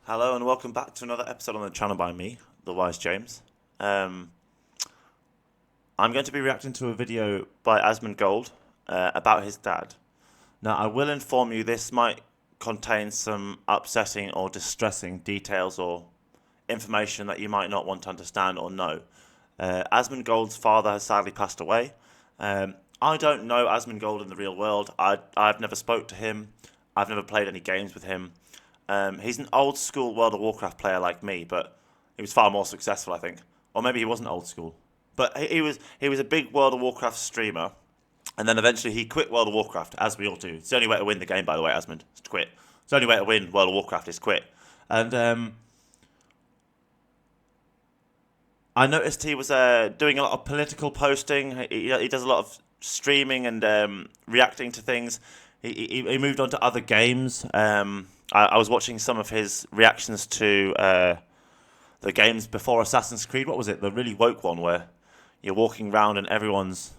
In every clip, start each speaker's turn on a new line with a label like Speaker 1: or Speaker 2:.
Speaker 1: Hello and welcome back to another episode on the channel by me, the Wise James. I'm going to be reacting to a video by Asmon Gold about his dad. Now, I will inform you this might contain some upsetting or distressing details or information that you might not want to understand or know. Asmon Gold's father has sadly passed away. I don't know Asmon Gold in the real world. I've never spoke to him. I've never played any games with him. He's an old school World of Warcraft player like me, but he was far more successful, I think. Or maybe he wasn't old school. But he was a big World of Warcraft streamer, and then eventually he quit World of Warcraft, as we all do. It's the only way to win the game, by the way, Asmund, is to quit. It's the only way to win World of Warcraft is quit. And I noticed he was doing a lot of political posting. He does a lot of streaming and reacting to things. He moved on to other games. I was watching some of his reactions to the games before Assassin's Creed. What was it? The really woke one where you're walking around and everyone's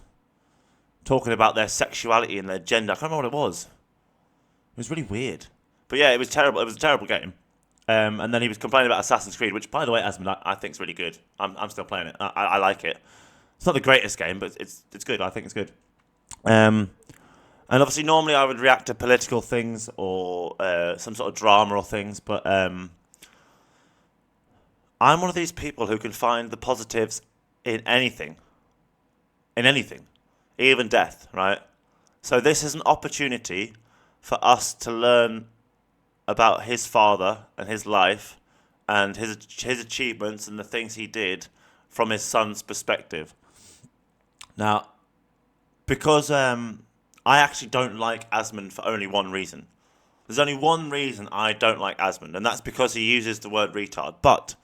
Speaker 1: talking about their sexuality and their gender. I can't remember what it was. It was really weird. But yeah, it was terrible. It was a terrible game. And then he was complaining about Assassin's Creed, which, by the way, Asmund, I think is really good. I'm still playing it. I like it. It's not the greatest game, but it's good. I think it's good. And obviously, normally I would react to political things or some sort of drama or things, but I'm one of these people who can find the positives in anything. In anything. Even death, right? So this is an opportunity for us to learn about his father and his life and his achievements and the things he did from his son's perspective. Now, because I actually don't like Asmund for only one reason. There's only one reason I don't like Asmund, and that's because he uses the word retard. But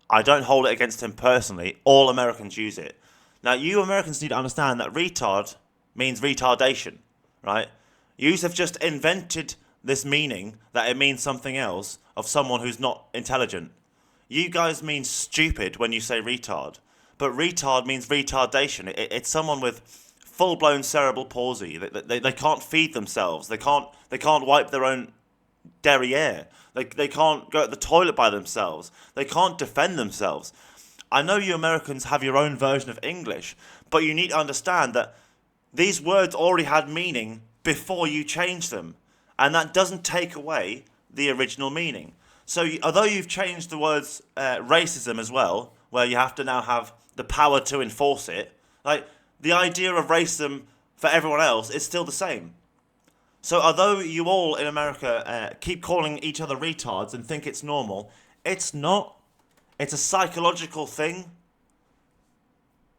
Speaker 1: I don't hold it against him personally. All Americans use it. Now, you Americans need to understand that retard means retardation, right? You have just invented this meaning that it means something else of someone who's not intelligent. You guys mean stupid when you say retard, but retard means retardation. It's someone with full-blown cerebral palsy. They can't feed themselves. They can't wipe their own derriere. They can't go to the toilet by themselves. They can't defend themselves. I know you Americans have your own version of English, but you need to understand that these words already had meaning before you changed them, and that doesn't take away the original meaning. So although you've changed the words racism as well, where you have to now have the power to enforce it, like, the idea of racism for everyone else is still the same. So although you all in America keep calling each other retards and think it's normal, it's not. It's a psychological thing.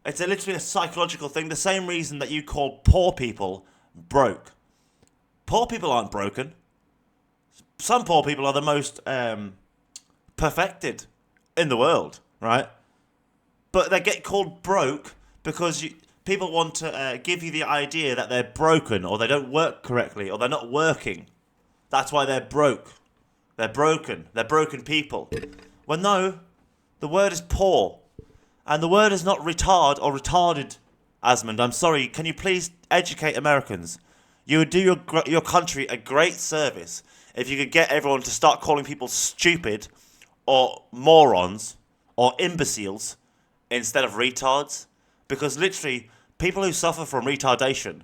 Speaker 1: It's literally a psychological thing. The same reason that you call poor people broke. Poor people aren't broken. Some poor people are the most perfected in the world, right? But they get called broke because people want to give you the idea that they're broken or they don't work correctly or they're not working. That's why they're broke. They're broken. They're broken people. Well, no, the word is poor. And the word is not retard or retarded, Asmund. I'm sorry. Can you please educate Americans? You would do your country a great service if you could get everyone to start calling people stupid or morons or imbeciles instead of retards. Because literally, people who suffer from retardation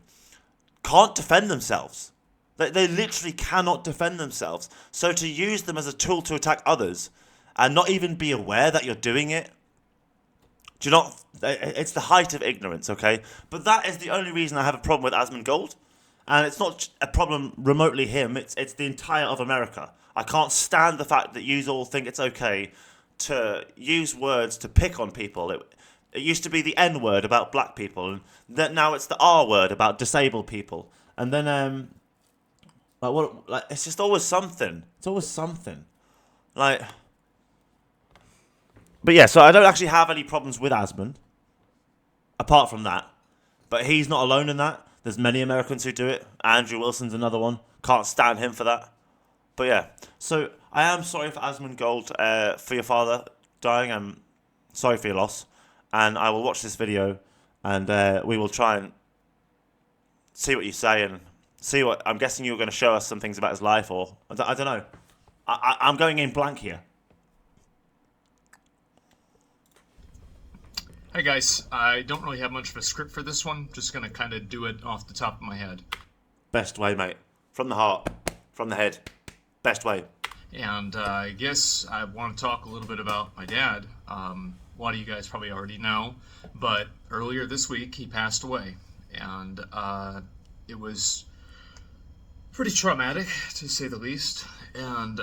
Speaker 1: can't defend themselves. They literally cannot defend themselves. So to use them as a tool to attack others and not even be aware that you're doing it, do you not? It's the height of ignorance, okay? But that is the only reason I have a problem with Asmund Gold. And it's not a problem remotely him, it's the entire of America. I can't stand the fact that you all think it's okay to use words to pick on people. It used to be the N word about black people, and then now it's the R word about disabled people. And then it's just always something. It's always something. Like, but yeah, so I don't actually have any problems with Asmund, apart from that. But he's not alone in that. There's many Americans who do it. Andrew Wilson's another one. Can't stand him for that. But yeah, so I am sorry for Asmund Gold, for your father dying. I'm sorry for your loss. And I will watch this video, and we will try and see what you say and see what. I'm guessing you're going to show us some things about his life, or I don't know. I'm going in blank here.
Speaker 2: Hey guys, I don't really have much of a script for this one. Just gonna kind of do it off the top of my head.
Speaker 1: Best way, mate. From the heart, from the head. Best way.
Speaker 2: And I guess I want to talk a little bit about my dad. A lot of you guys probably already know, but earlier this week he passed away, and it was pretty traumatic to say the least. And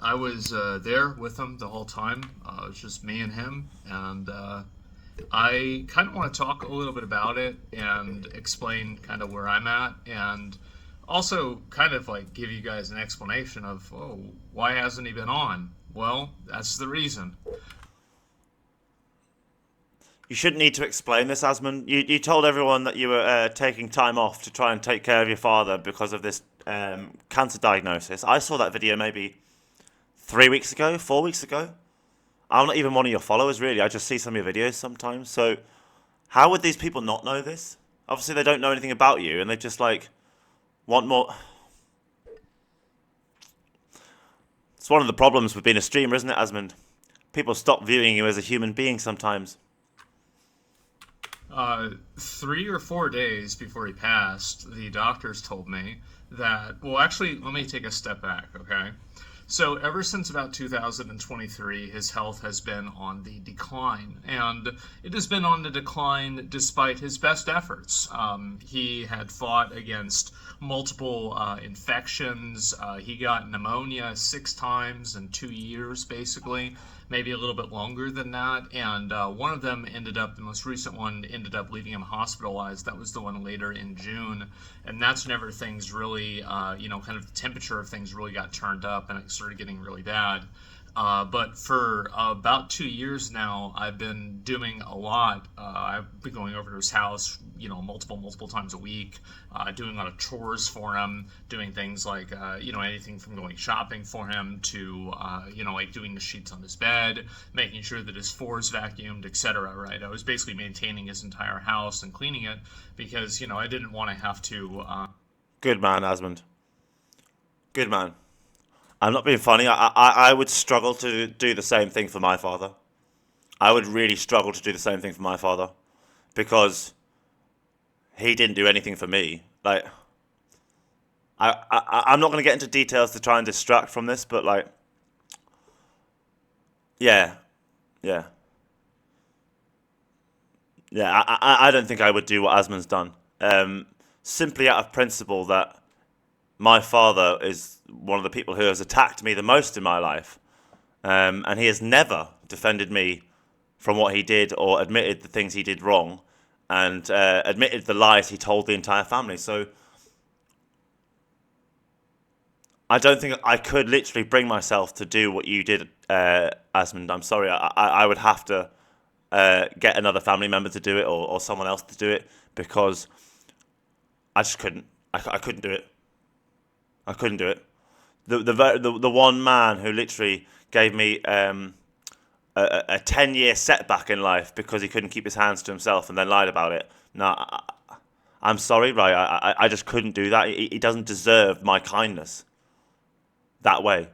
Speaker 2: I was there with him the whole time. It was just me and him, and I kind of want to talk a little bit about it and explain kind of where I'm at, and also kind of like give you guys an explanation of, oh, why hasn't he been on? Well, that's the reason.
Speaker 1: You shouldn't need to explain this, Asmon. You told everyone that you were taking time off to try and take care of your father because of this cancer diagnosis. I saw that video maybe 3 weeks ago, 4 weeks ago. I'm not even one of your followers, really. I just see some of your videos sometimes. So how would these people not know this? Obviously, they don't know anything about you, and they just, like, want more. It's one of the problems with being a streamer, isn't it, Asmund? People stop viewing you as a human being sometimes.
Speaker 2: 3 or 4 days before he passed, the doctors told me that, well, actually, let me take a step back, okay? So, ever since about 2023, his health has been on the decline, and it has been on the decline despite his best efforts. He had fought against multiple infections. He got pneumonia 6 times in 2 years, basically, maybe a little bit longer than that. And one of them ended up, the most recent one, ended up leaving him hospitalized. That was the one later in June. And that's whenever things really, kind of the temperature of things really got turned up and it started getting really bad. But for about 2 years now, I've been doing a lot. I've been going over to his house, multiple times a week, doing a lot of chores for him, doing things like, anything from going shopping for him to, like doing the sheets on his bed, making sure that his floor is vacuumed, etc. Right? I was basically maintaining his entire house and cleaning it because, I didn't want to have to.
Speaker 1: Good man, Asmund. Good man. I'm not being funny. I would struggle to do the same thing for my father. I would really struggle to do the same thing for my father because he didn't do anything for me. Like, I'm not going to get into details to try and distract from this, but like, yeah, yeah, yeah. I don't think I would do what Asman's done. Simply out of principle that my father is one of the people who has attacked me the most in my life. And he has never defended me from what he did or admitted the things he did wrong and admitted the lies he told the entire family. So I don't think I could literally bring myself to do what you did, Asmund. I'm sorry. I would have to get another family member to do it or someone else to do it because I just couldn't. I couldn't do it. I couldn't do it. The one man who literally gave me a 10-year setback in life because he couldn't keep his hands to himself and then lied about it. No, I'm sorry, right? I just couldn't do that. He doesn't deserve my kindness that way.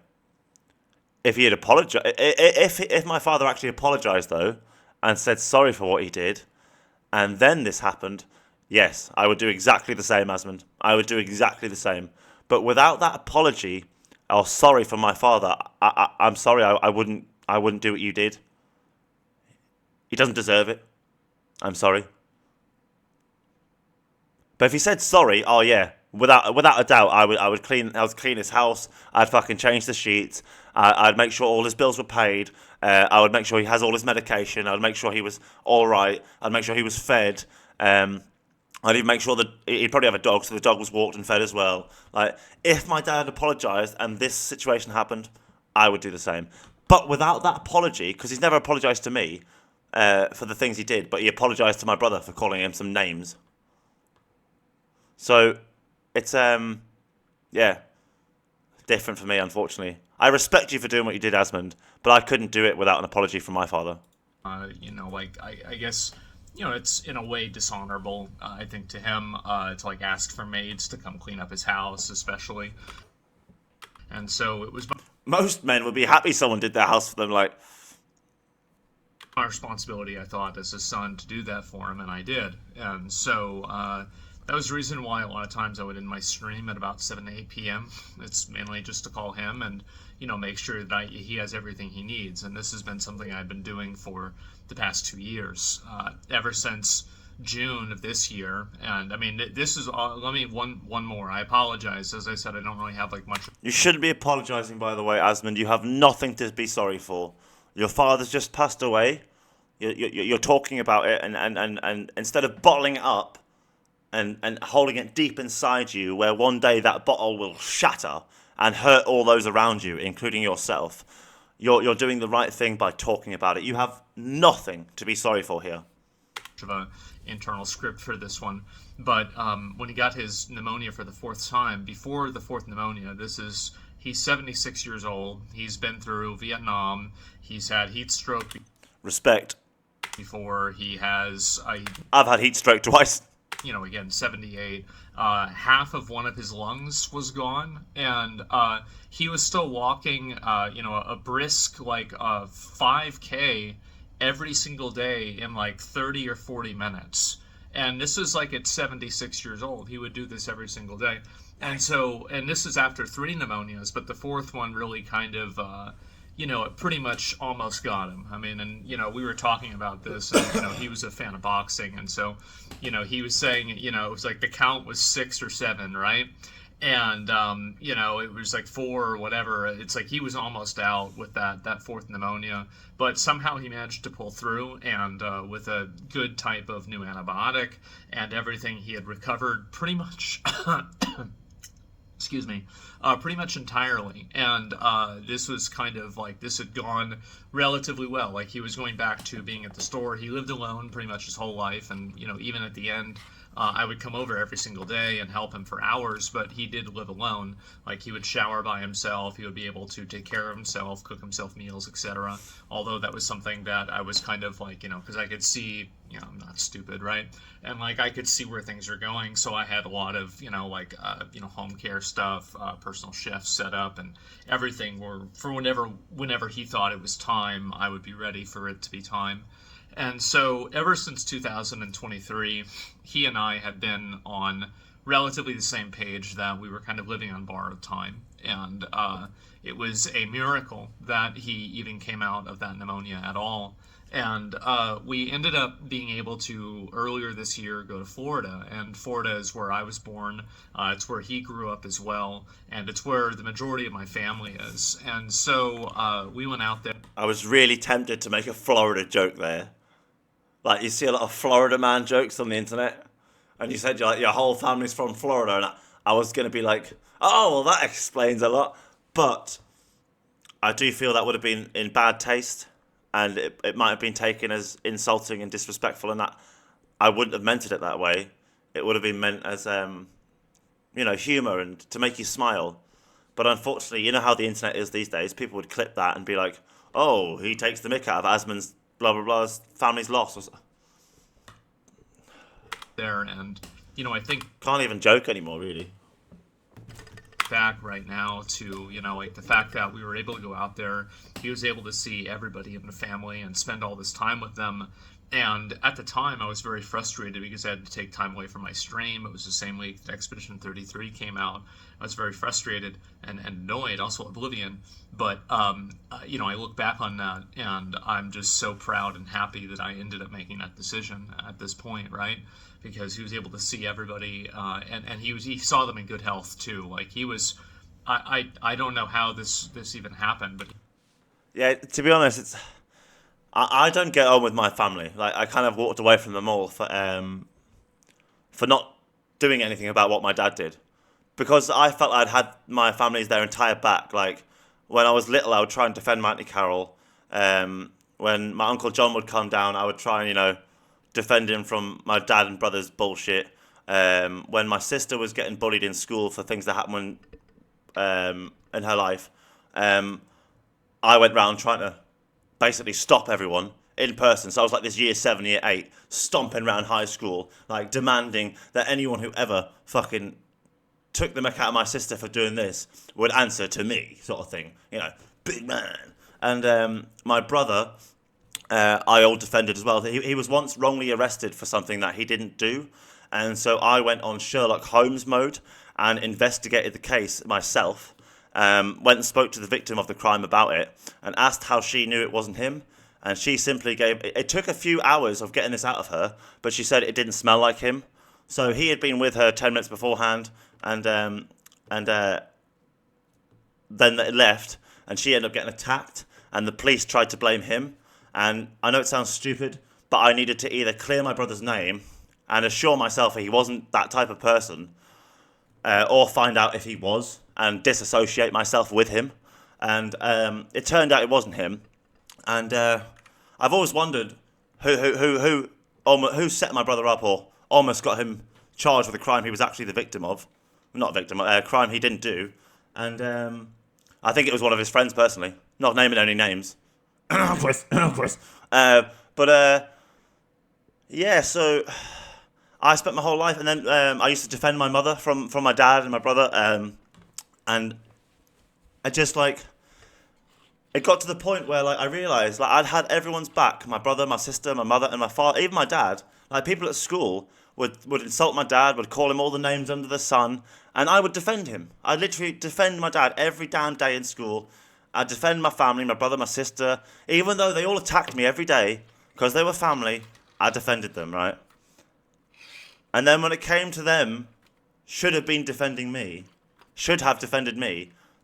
Speaker 1: If he had apologized, if my father actually apologized though and said sorry for what he did, and then this happened, yes, I would do exactly the same, Asmund. I would do exactly the same. But without that apology, or sorry for my father, I'm sorry, I wouldn't do what you did. He doesn't deserve it. I'm sorry. But if he said sorry, oh yeah, without a doubt, I would clean his house. I'd fucking change the sheets. I'd make sure all his bills were paid. I would make sure he has all his medication. I'd make sure he was all right. I'd make sure he was fed. I'd even make sure that he'd probably have a dog, so the dog was walked and fed as well. Like, if my dad apologised and this situation happened, I would do the same. But without that apology, because he's never apologised to me for the things he did, but he apologised to my brother for calling him some names. So, it's, different for me, unfortunately. I respect you for doing what you did, Asmund, but I couldn't do it without an apology from my father.
Speaker 2: I guess, it's in a way dishonorable, I think, to him, to, like, ask for maids to come clean up his house, especially. And so it was
Speaker 1: Most men would be happy someone did their house for them. Like,
Speaker 2: My responsibility, I thought, as a son to do that for him, and I did. And so that was the reason why a lot of times I would end my stream at about 7 to 8 p.m. It's mainly just to call him and, make sure that he has everything he needs. And this has been something I've been doing for the past 2 years, ever since June of this year. And I mean, this is let me one more. I apologize. As I said, I don't really have like much.
Speaker 1: you shouldn't be apologising, by the way, Asmund. You have nothing to be sorry for. Your father's just passed away. You're talking about it, and instead of bottling it up and holding it deep inside you, where one day that bottle will shatter and hurt all those around you, including yourself, you're doing the right thing by talking about it. You have nothing to be sorry for here.
Speaker 2: Of a internal script for this one, but when he got his pneumonia for the fourth time, before the fourth pneumonia, he's 76 years old. He's been through Vietnam. He's had heat stroke
Speaker 1: Respect.
Speaker 2: before. He has
Speaker 1: I've had heat stroke twice.
Speaker 2: Again, 78. Half of one of his lungs was gone, and he was still walking, a brisk, 5K every single day in like 30 or 40 minutes. And this is like at 76 years old. He would do this every single day. And this is after 3 pneumonias, but the fourth one really kind of, it pretty much almost got him. I mean, and, we were talking about this, and, he was a fan of boxing. And so, he was saying, it was like the count was 6 or 7, right? And, it was like 4 or whatever. It's like he was almost out with that fourth pneumonia. But somehow he managed to pull through, and with a good type of new antibiotic and everything, he had recovered pretty much, excuse me, pretty much entirely. And this was kind of like, this had gone relatively well. Like, he was going back to being at the store. He lived alone pretty much his whole life. And, even at the end, I would come over every single day and help him for hours, but he did live alone. Like, he would shower by himself. He would be able to take care of himself, cook himself meals, etc. Although that was something that I was kind of like, because I could see, I'm not stupid, right? And like, I could see where things are going. So I had a lot of, home care stuff, personal chefs set up, and everything were for whenever he thought it was time, I would be ready for it to be time. And so ever since 2023, he and I had been on relatively the same page, that we were kind of living on borrowed time. And it was a miracle that he even came out of that pneumonia at all. And we ended up being able to, earlier this year, go to Florida. And Florida is where I was born. It's where he grew up as well. And it's where the majority of my family is. And so we went out there.
Speaker 1: I was really tempted to make a Florida joke there. Like, you see a lot of Florida man jokes on the internet, and you said your whole family's from Florida, and I was going to be like, oh, well, that explains a lot. But I do feel that would have been in bad taste, and it might have been taken as insulting and disrespectful, and that I wouldn't have meant it that way. It would have been meant as, humour and to make you smile. But unfortunately, you know how the internet is these days. People would clip that and be like, oh, he takes the mick out of Asmund's blah, blah, blah, family's lost.
Speaker 2: There, and, I think...
Speaker 1: Can't even joke anymore, really.
Speaker 2: Back right now to, the fact that we were able to go out there. He was able to see everybody in the family and spend all this time with them. And at the time, I was very frustrated because I had to take time away from my stream. It was the same week that Expedition 33 came out. I was very frustrated and annoyed, also Oblivion. But, I look back on that, and I'm just so proud and happy that I ended up making that decision at this point, right? Because he was able to see everybody, and he saw them in good health, too. Like, he was... I don't know how this even happened, but...
Speaker 1: Yeah, to be honest, I don't get on with my family. Like, I kind of walked away from them all for not doing anything about what my dad did, because I felt I'd had my family's their entire back. Like, when I was little, I would try and defend my Auntie Carol. When my Uncle John would come down, I would try and defend him from my dad and brother's bullshit. When my sister was getting bullied in school for things that happened in her life, I went round trying to basically stop everyone in person. So I was like this year 7, year 8, stomping around high school, like demanding that anyone who ever fucking took the mick out of my sister for doing this would answer to me, sort of thing. Big man. And my brother, I all defended as well. He was once wrongly arrested for something that he didn't do. And so I went on Sherlock Holmes mode and investigated the case myself. Went and spoke to the victim of the crime about it and asked how she knew it wasn't him. And she simply gave... It took a few hours of getting this out of her, but she said it didn't smell like him. So he had been with her 10 minutes beforehand, and then it left, and she ended up getting attacked, and the police tried to blame him. And I know it sounds stupid, but I needed to either clear my brother's name and assure myself that he wasn't that type of person, or find out if he was and disassociate myself with him. And it turned out it wasn't him. And I've always wondered who set my brother up or almost got him charged with a crime he was actually the victim of. Not victim, a crime he didn't do. And I think it was one of his friends personally. Not naming any names. Chris. Yeah, so I spent my whole life, and then I used to defend my mother from my dad and my brother. And I just it got to the point where I realised I'd had everyone's back: my brother, my sister, my mother, and my father, even my dad. People at school would insult my dad, would call him all the names under the sun, and I would defend him. I'd literally defend my dad every damn day in school. I'd defend my family, my brother, my sister, even though they all attacked me every day because they were family. I defended them, right? And then when it came to them, should have defended me,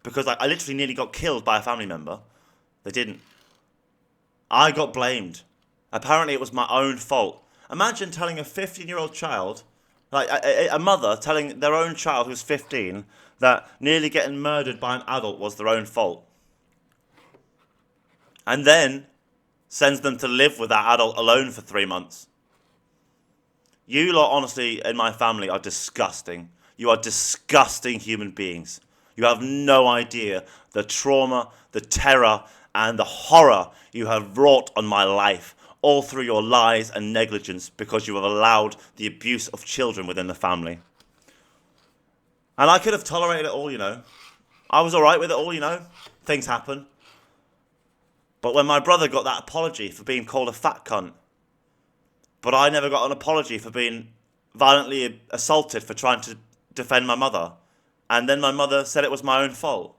Speaker 1: because I literally nearly got killed by a family member. They didn't. I got blamed. Apparently it was my own fault. Imagine telling a 15-year-old child, a mother telling their own child who's 15, that nearly getting murdered by an adult was their own fault. And then sends them to live with that adult alone for 3 months. You lot, honestly, in my family, are disgusting. You are disgusting human beings. You have no idea the trauma, the terror, and the horror you have wrought on my life, all through your lies and negligence, because you have allowed the abuse of children within the family. And I could have tolerated it all, I was alright with it all, Things happen. But when my brother got that apology for being called a fat cunt, but I never got an apology for being violently assaulted for trying to defend my mother, and then my mother said it was my own fault,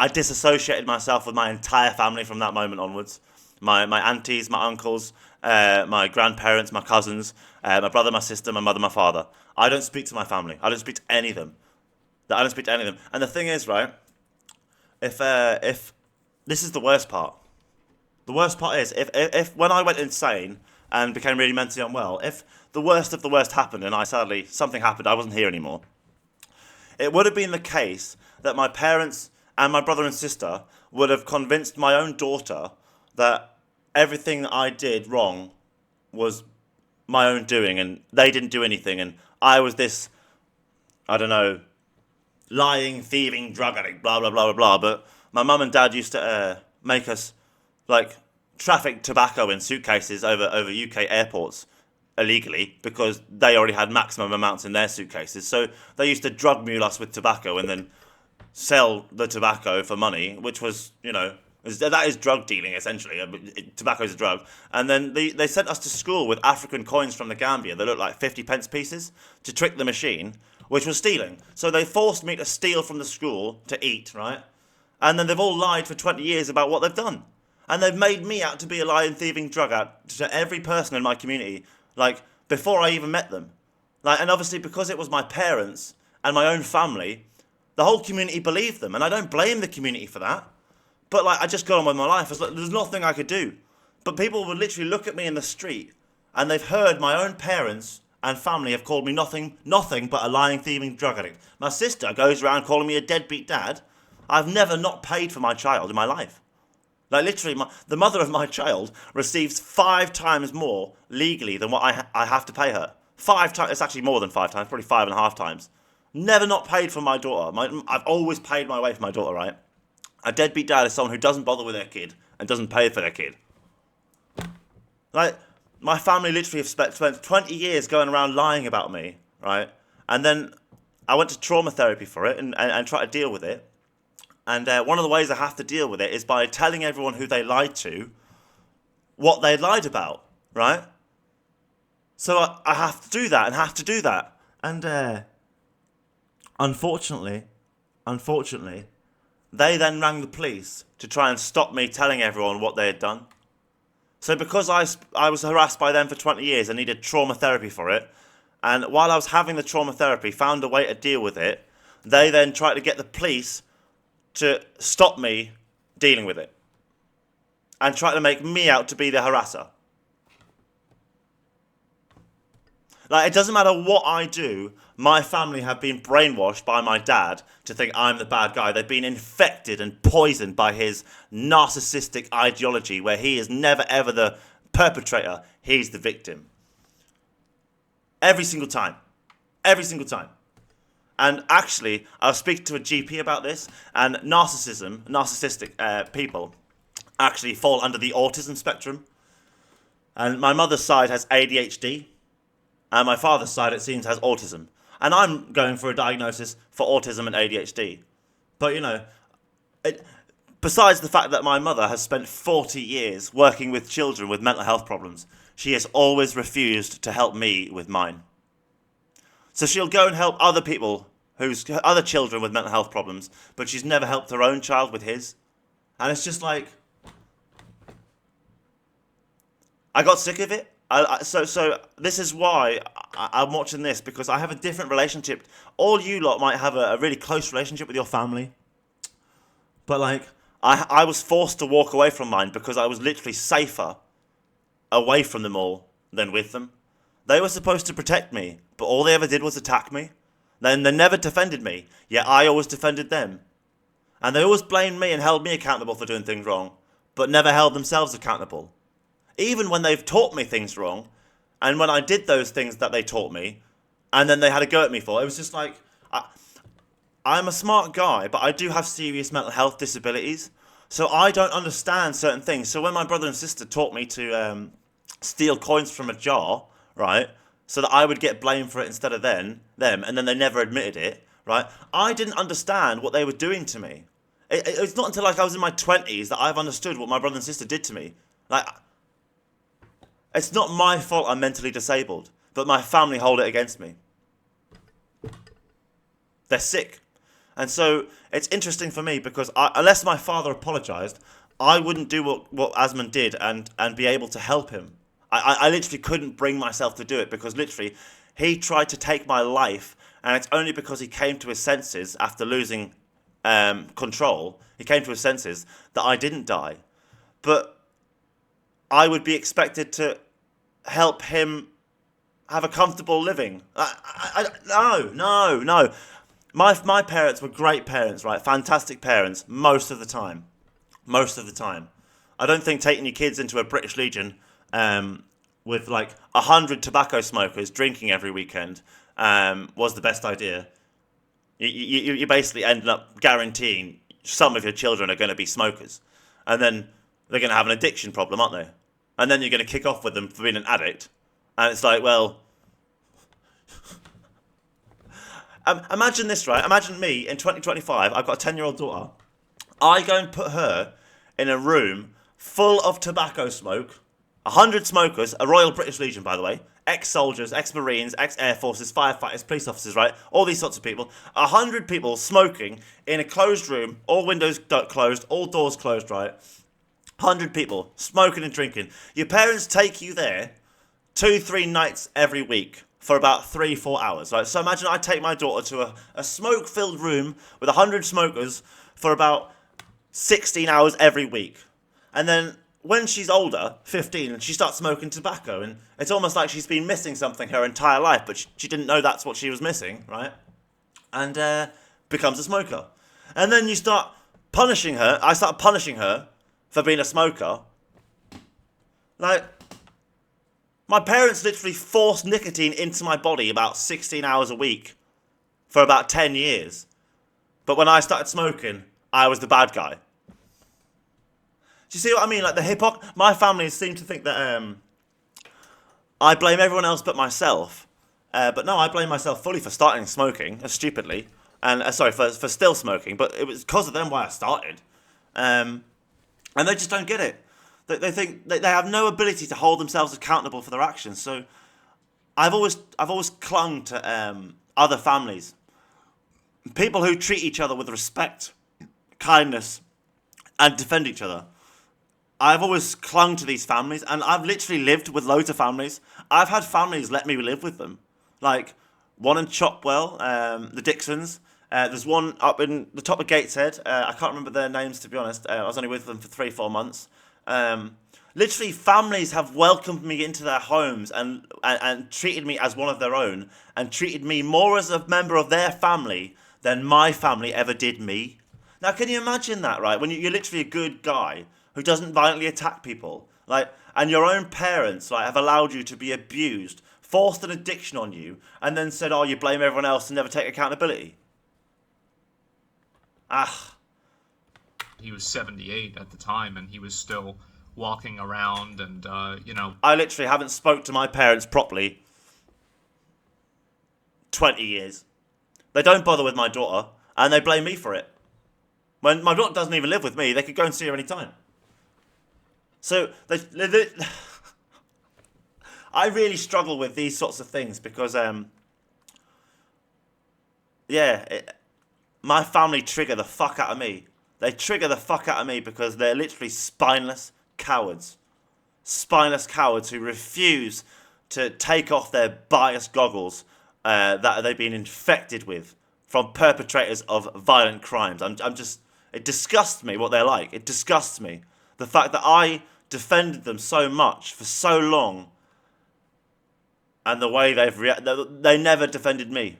Speaker 1: I disassociated myself with my entire family from that moment onwards. My aunties, my uncles, my grandparents, my cousins, my brother, my sister, my mother, my father. I don't speak to my family. I don't speak to any of them. And the thing is, right, if this is the worst part. The worst part is if when I went insane and became really mentally unwell, if the worst of the worst happened and something happened, I wasn't here anymore, it would have been the case that my parents and my brother and sister would have convinced my own daughter that everything that I did wrong was my own doing and they didn't do anything and I was this, I don't know, lying, thieving, drug addict, blah, blah, blah, blah, blah. But my mum and dad used to make us, traffic tobacco in suitcases over UK airports illegally because they already had maximum amounts in their suitcases. So they used to drug mule us with tobacco and then sell the tobacco for money, which was, that is drug dealing, essentially. Tobacco is a drug. And then they sent us to school with African coins from the Gambia that looked like 50 pence pieces to trick the machine, which was stealing. So they forced me to steal from the school to eat, right? And then they've all lied for 20 years about what they've done. And they've made me out to be a lying, thieving drug addict to every person in my community, before I even met them. And obviously because it was my parents and my own family, the whole community believed them. And I don't blame the community for that. But I just got on with my life. There's nothing I could do. But people would literally look at me in the street and they've heard my own parents and family have called me nothing but a lying, thieving drug addict. My sister goes around calling me a deadbeat dad. I've never not paid for my child in my life. Literally, the mother of my child receives 5 times more legally than what I have to pay her. 5 times. It's actually more than 5 times, probably 5.5 times. Never not paid for my daughter. I've always paid my way for my daughter, right? A deadbeat dad is someone who doesn't bother with their kid and doesn't pay for their kid. My family literally have spent 20 years going around lying about me right? And then I went to trauma therapy for it and tried to deal with it. And one of the ways I have to deal with it is by telling everyone who they lied to what they lied about, right? So I have to do that and have to do that. And unfortunately, they then rang the police to try and stop me telling everyone what they had done. So because I was harassed by them for 20 years and needed trauma therapy for it, and while I was having the trauma therapy, found a way to deal with it, they then tried to get the police to stop me dealing with it and try to make me out to be the harasser. Like, it doesn't matter what I do, my family have been brainwashed by my dad to think I'm the bad guy. They've been infected and poisoned by his narcissistic ideology where he is never ever the perpetrator, he's the victim. Every single time. Every single time. And actually, I was speaking to a GP about this, and narcissistic people actually fall under the autism spectrum. And my mother's side has ADHD, and my father's side, it seems, has autism. And I'm going for a diagnosis for autism and ADHD. But, besides the fact that my mother has spent 40 years working with children with mental health problems, she has always refused to help me with mine. So she'll go and help other people, other children with mental health problems, but she's never helped her own child with his. And it's just like, I got sick of it. So this is why I'm watching this, because I have a different relationship. All you lot might have a really close relationship with your family, but like I was forced to walk away from mine because I was literally safer away from them all than with them. They were supposed to protect me, but all they ever did was attack me. Then they never defended me, yet I always defended them. And they always blamed me and held me accountable for doing things wrong, but never held themselves accountable. Even when they've taught me things wrong, and when I did those things that they taught me, and then they had a go at me for, it was just like, I'm a smart guy, but I do have serious mental health disabilities, so I don't understand certain things. So when my brother and sister taught me to steal coins from a jar, right, so that I would get blamed for it instead of them, and then they never admitted it, right, I didn't understand what they were doing to me. It's not until like I was in my 20s that I've understood what my brother and sister did to me. Like, it's not my fault I'm mentally disabled, but my family hold it against me. They're sick. And so it's interesting for me because unless my father apologised, I wouldn't do what Asmons did and be able to help him. I literally couldn't bring myself to do it because literally he tried to take my life, and it's only because he came to his senses after losing control, he came to his senses, that I didn't die. But I would be expected to help him have a comfortable living. No. My parents were great parents, right? Fantastic parents, most of the time. I don't think taking your kids into a British Legion with like 100 tobacco smokers drinking every weekend was the best idea. You basically end up guaranteeing some of your children are going to be smokers. And then they're going to have an addiction problem, aren't they? And then you're going to kick off with them for being an addict. And it's like, well, imagine this, right? Imagine me in 2025, I've got a 10-year-old daughter. I go and put her in a room full of tobacco smoke, 100 smokers, a Royal British Legion, by the way, ex-soldiers, ex-marines, ex-air forces, firefighters, police officers, right? All these sorts of people. 100 people smoking in a closed room, all windows closed, all doors closed, right? 100 people smoking and drinking. Your parents take you there 2-3 nights every week for about 3-4 hours, right? So imagine I take my daughter to a smoke-filled room with 100 smokers for about 16 hours every week. And then when she's older, 15, and she starts smoking tobacco, and it's almost like she's been missing something her entire life, but she didn't know that's what she was missing, right? And becomes a smoker. And then you start punishing her. I start punishing her for being a smoker. Like, my parents literally forced nicotine into my body about 16 hours a week for about 10 years. But when I started smoking, I was the bad guy. Do you see what I mean? Like my family seem to think that I blame everyone else but myself. But no, I blame myself fully for starting smoking, stupidly, and sorry for still smoking. But it was because of them why I started, and they just don't get it. They think they have no ability to hold themselves accountable for their actions. So I've always clung to other families, people who treat each other with respect, kindness, and defend each other. I've always clung to these families, and I've literally lived with loads of families. I've had families let me live with them, like one in Chopwell, the Dixons. There's one up in the top of Gateshead. I can't remember their names, to be honest. I was only with them for 3-4 months. Literally, families have welcomed me into their homes and treated me as one of their own, and treated me more as a member of their family than my family ever did me. Now, can you imagine that, right? When you're literally a good guy who doesn't violently attack people, like, and your own parents, like, have allowed you to be abused, forced an addiction on you, and then said, "Oh, you blame everyone else and never take accountability." Ah.
Speaker 2: He was 78 at the time, and he was still walking around, and
Speaker 1: I literally haven't spoke to my parents properly 20 years. They don't bother with my daughter, and they blame me for it. When my daughter doesn't even live with me, they could go and see her anytime. So I really struggle with these sorts of things because, my family trigger the fuck out of me. They trigger the fuck out of me because they're literally spineless cowards. Spineless cowards who refuse to take off their biased goggles that they've been infected with from perpetrators of violent crimes. It disgusts me what they're like. It disgusts me. The fact that I defended them so much for so long, and the way they've reacted, they never defended me.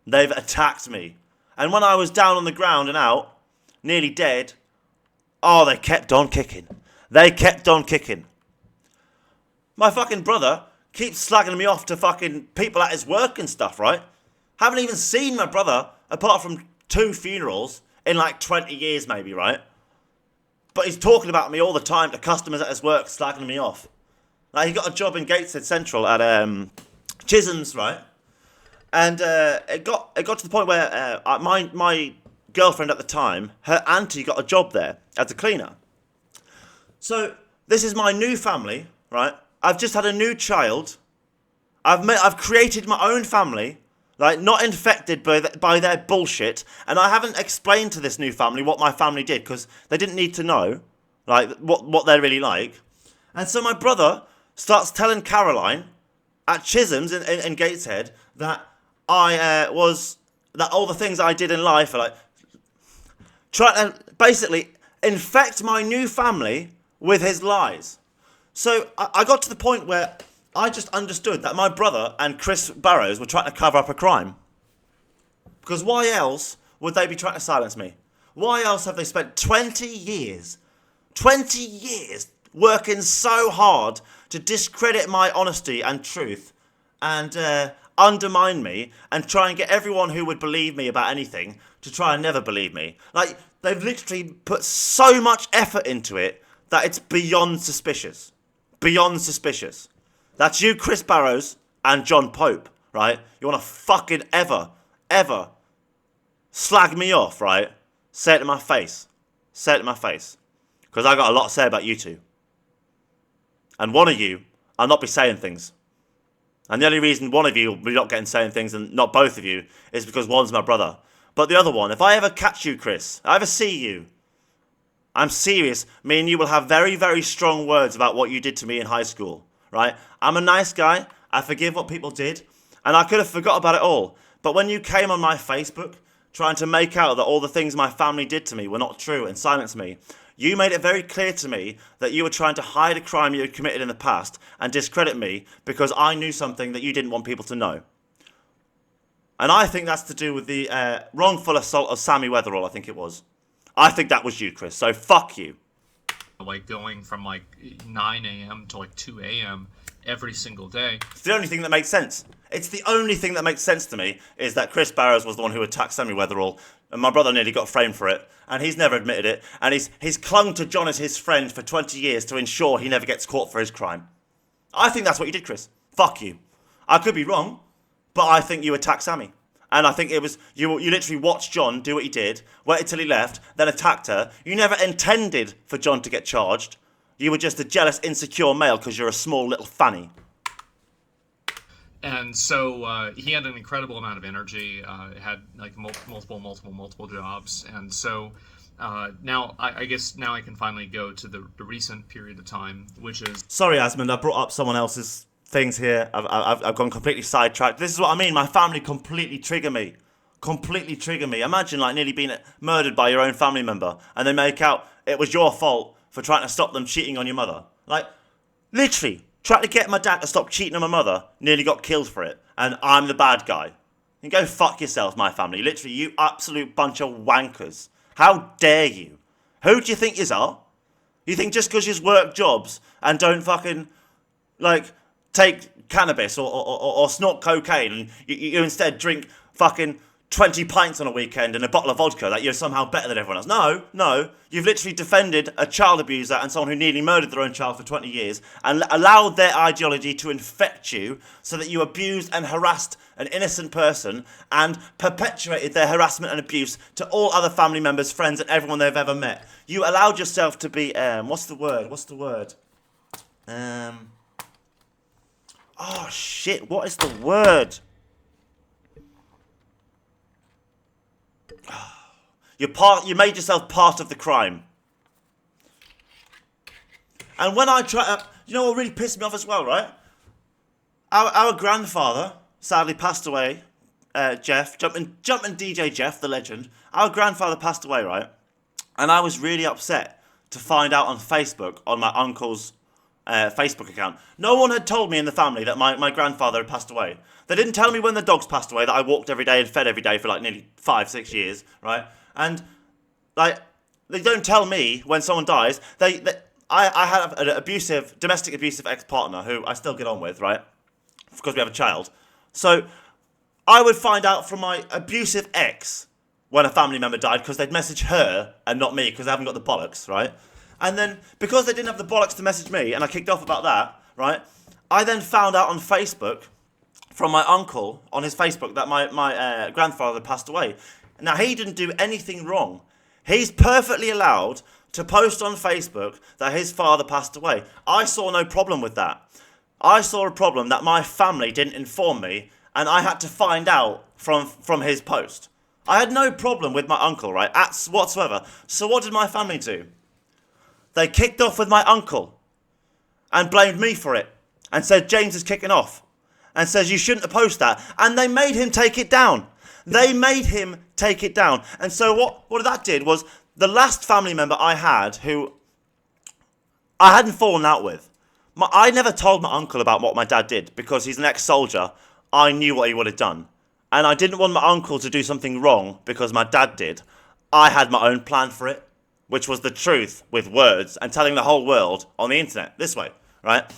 Speaker 1: They've attacked me. And when I was down on the ground and out, nearly dead, oh, they kept on kicking. They kept on kicking. My fucking brother keeps slagging me off to fucking people at his work and stuff, right? Haven't even seen my brother, apart from 2 funerals, in like 20 years maybe, right? But he's talking about me all the time to customers at his work, slagging me off. Like, he got a job in Gateshead Central at Chisholm's, right? And it got to the point where my girlfriend at the time, her auntie got a job there as a cleaner. So this is my new family, right? I've just had a new child. I've created my own family, like, not infected by their bullshit, and I haven't explained to this new family what my family did because they didn't need to know, like, what they're really like. And so my brother starts telling Caroline at Chisholm's in Gateshead that that all the things I did in life are like trying to basically infect my new family with his lies. So I got to the point where I just understood that my brother and Chris Barrows were trying to cover up a crime. Because why else would they be trying to silence me? Why else have they spent 20 years working so hard to discredit my honesty and truth and undermine me and try and get everyone who would believe me about anything to try and never believe me? Like, they've literally put so much effort into it that it's beyond suspicious. Beyond suspicious. That's you, Chris Barrows, and John Pope, right? You want to fucking ever slag me off, right? Say it to my face. Say it to my face. Because I got a lot to say about you two. And one of you, I'll not be saying things. And the only reason one of you will be not getting saying things and not both of you is because one's my brother. But the other one, if I ever catch you, Chris, if I ever see you, I'm serious, me and you will have very, very strong words about what you did to me in high school, right? I'm a nice guy. I forgive what people did. And I could have forgot about it all. But when you came on my Facebook trying to make out that all the things my family did to me were not true and silence me, you made it very clear to me that you were trying to hide a crime you had committed in the past and discredit me because I knew something that you didn't want people to know. And I think that's to do with the wrongful assault of Sammy Weatherall, I think it was. I think that was you, Chris, so fuck you.
Speaker 2: Like, going from like 9 a.m. to like 2 a.m. every single day.
Speaker 1: It's the only thing that makes sense. It's the only thing that makes sense to me is that Chris Barrows was the one who attacked Sammy Weatherall, and my brother nearly got framed for it, and he's never admitted it, and he's clung to John as his friend for 20 years to ensure he never gets caught for his crime. I think that's what you did, Chris. Fuck you. I could be wrong. But I think you attacked Sammy. And I think it was, you literally watched John do what he did, waited till he left, then attacked her. You never intended for John to get charged. You were just a jealous, insecure male because you're a small little fanny.
Speaker 2: And so he had an incredible amount of energy, had like multiple jobs. And so now I guess now I can finally go to the recent period of time, which is.
Speaker 1: Sorry, Asmond, I brought up someone else's things here. I've gone completely sidetracked. This is what I mean. My family completely trigger me. Completely trigger me. Imagine like nearly being murdered by your own family member and they make out it was your fault for trying to stop them cheating on your mother. Like, literally, tried to get my dad to stop cheating on my mother, nearly got killed for it, and I'm the bad guy. You go fuck yourself, my family. Literally, you absolute bunch of wankers. How dare you? Who do you think yous are? You think just because yous work jobs and don't fucking, like, take cannabis or snort cocaine and you instead drink fucking 20 pints on a weekend and a bottle of vodka that you're somehow better than everyone else. No. You've literally defended a child abuser and someone who nearly murdered their own child for 20 years and allowed their ideology to infect you so that you abused and harassed an innocent person and perpetuated their harassment and abuse to all other family members, friends, and everyone they've ever met. You allowed yourself to be, what's the word? Oh shit, what is the word? You made yourself part of the crime. And when I try, you know what really pissed me off as well, right? Our grandfather sadly passed away. Jeff, jumping DJ Jeff, the legend. Our grandfather passed away, right? And I was really upset to find out on Facebook, on my uncle's Facebook account. No one had told me in the family that my grandfather had passed away. They didn't tell me when the dogs passed away that I walked every day and fed every day for like nearly 5-6 years, right? And like they don't tell me when someone dies. I had an domestic abusive ex-partner who I still get on with, right? Because we have a child. So I would find out from my abusive ex when a family member died because they'd message her and not me because they haven't got the bollocks, right? And then because they didn't have the bollocks to message me and I kicked off about that, right? I then found out on Facebook from my uncle on his Facebook that my grandfather passed away. Now, he didn't do anything wrong. He's perfectly allowed to post on Facebook that his father passed away. I saw no problem with that. I saw a problem that my family didn't inform me and I had to find out from his post. I had no problem with my uncle, right, whatsoever. So what did my family do? They kicked off with my uncle and blamed me for it and said James is kicking off and says you shouldn't have posted that. And they made him take it down. They made him take it down. And so what that did was the last family member I had who I hadn't fallen out with. I never told my uncle about what my dad did because he's an ex-soldier. I knew what he would have done. And I didn't want my uncle to do something wrong because my dad did. I had my own plan for it, which was the truth with words and telling the whole world on the internet this way, right?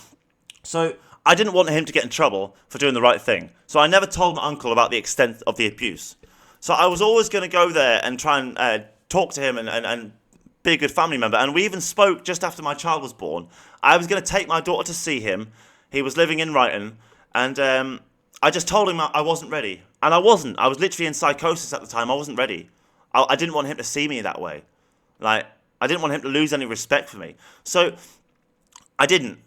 Speaker 1: So I didn't want him to get in trouble for doing the right thing. So I never told my uncle about the extent of the abuse. So I was always going to go there and try and talk to him and be a good family member. And we even spoke just after my child was born. I was going to take my daughter to see him. He was living in Brighton. And I just told him I wasn't ready. And I wasn't. I was literally in psychosis at the time. I wasn't ready. I didn't want him to see me that way. Like, I didn't want him to lose any respect for me. So I didn't.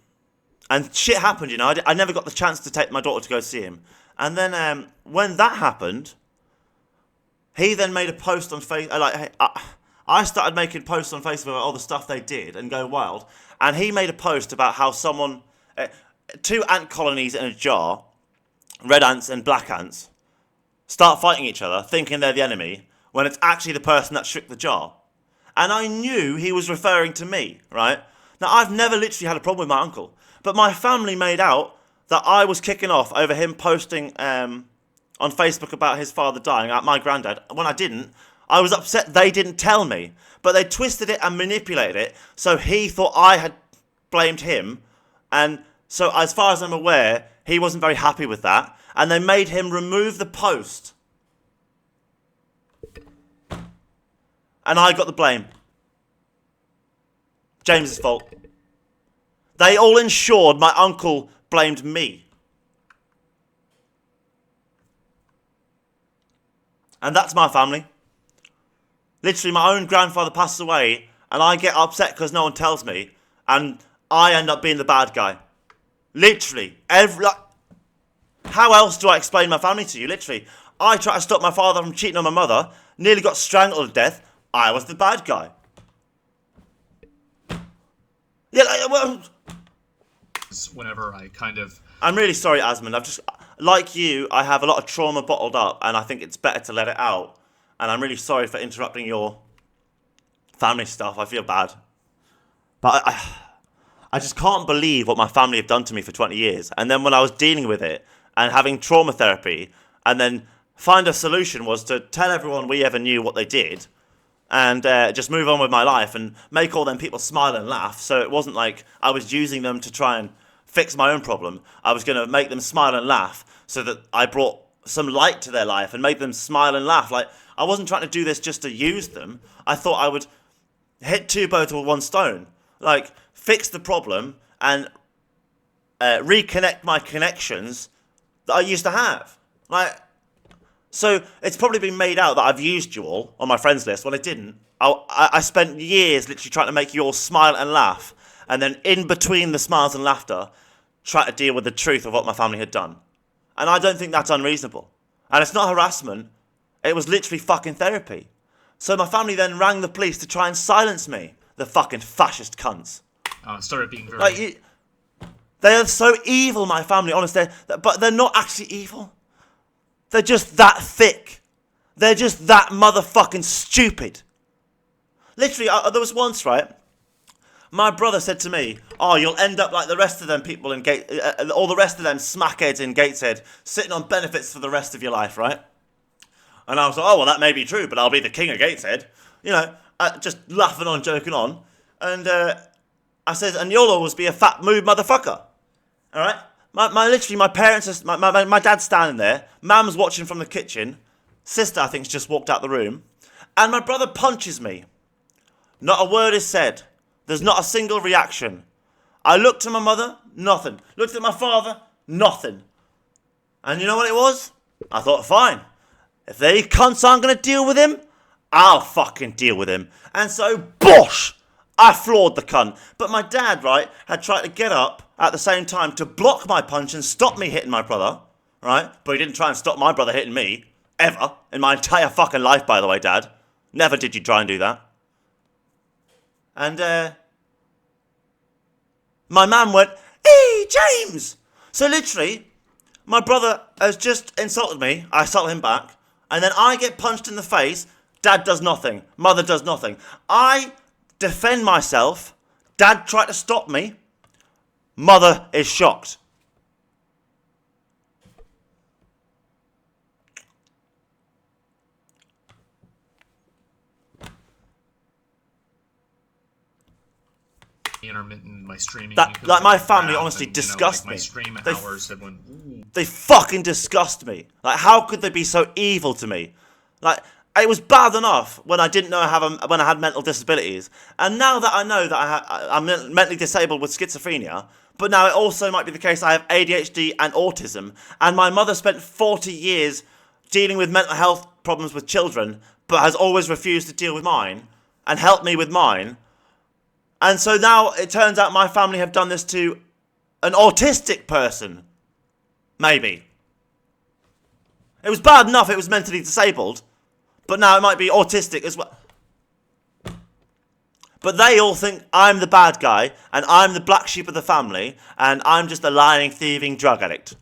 Speaker 1: And shit happened, you know. I never got the chance to take my daughter to go see him. And then when that happened, he then made a post on Facebook. I started making posts on Facebook about all the stuff they did and go wild. And he made a post about how someone, 2 ant colonies in a jar, red ants and black ants, start fighting each other, thinking they're the enemy, when it's actually the person that shook the jar. And I knew he was referring to me, right? Now, I've never literally had a problem with my uncle. But my family made out that I was kicking off over him posting on Facebook about his father dying, my granddad. When I didn't, I was upset they didn't tell me. But they twisted it and manipulated it so he thought I had blamed him. And so as far as I'm aware, he wasn't very happy with that. And they made him remove the post. And I got the blame. James's fault. They all ensured my uncle blamed me. And that's my family. Literally, my own grandfather passes away, and I get upset because no one tells me, and I end up being the bad guy. Literally, how else do I explain my family to you? Literally, I tried to stop my father from cheating on my mother, nearly got strangled to death. I was the bad guy. Yeah, well,
Speaker 2: Whenever I kind of
Speaker 1: I'm really sorry, Asmund. Like you, I have a lot of trauma bottled up, and I think it's better to let it out. And I'm really sorry for interrupting your family stuff. I feel bad. But I just can't believe what my family have done to me for 20 years. And then when I was dealing with it and having trauma therapy, and then find a solution was to tell everyone we ever knew what they did, and just move on with my life and make all them people smile and laugh. So it wasn't like I was using them to try and fix my own problem. I was going to make them smile and laugh so that I brought some light to their life and made them smile and laugh. Like, I wasn't trying to do this just to use them. I thought I would hit two birds with one stone. Like, fix the problem and reconnect my connections that I used to have. Like, so it's probably been made out that I've used you all on my friends list. Well, I didn't. I spent years literally trying to make you all smile and laugh. And then in between the smiles and laughter, try to deal with the truth of what my family had done. And I don't think that's unreasonable. And it's not harassment. It was literally fucking therapy. So my family then rang the police to try and silence me. The fucking fascist cunts.
Speaker 2: started being very...
Speaker 1: Like, they are so evil, my family, honestly. But they're not actually evil. They're just that thick. They're just that motherfucking stupid. Literally, there was once, right? My brother said to me, "Oh, you'll end up like the rest of them people in all the rest of them smackheads in Gateshead, sitting on benefits for the rest of your life, right?" And I was like, "Oh, well, that may be true, but I'll be the king of Gateshead." You know, just laughing on, joking on. And I said, "And you'll always be a fat mooed motherfucker." All right? My parents, my dad's standing there. Mum's watching from the kitchen. Sister, I think, just walked out the room. And my brother punches me. Not a word is said. There's not a single reaction. I looked at my mother, nothing. Looked at my father, nothing. And you know what it was? I thought, fine. If they cunts aren't going to deal with him, I'll fucking deal with him. And so, bosh! I floored the cunt. But my dad, right, had tried to get up at the same time to block my punch and stop me hitting my brother, right? But he didn't try and stop my brother hitting me. Ever. In my entire fucking life, by the way, Dad. Never did you try and do that. And, my man went, "Hey, James!" So literally, my brother has just insulted me. I assault him back. And then I get punched in the face. Dad does nothing. Mother does nothing. I defend myself. Dad tried to stop me. Mother is shocked.
Speaker 2: intermittent, my streaming.
Speaker 1: Like my family honestly disgust me.
Speaker 2: My stream hours that went. Ooh.
Speaker 1: They fucking disgust me. Like, how could they be so evil to me? Like, it was bad enough when I didn't know when I had mental disabilities, and now that I know that I'm mentally disabled with schizophrenia, but now it also might be the case I have ADHD and autism, and my mother spent 40 years dealing with mental health problems with children, but has always refused to deal with mine and help me with mine. And so now it turns out my family have done this to an autistic person. Maybe. It was bad enough it was mentally disabled, but now it might be autistic as well. But they all think I'm the bad guy, and I'm the black sheep of the family, and I'm just a lying, thieving drug addict.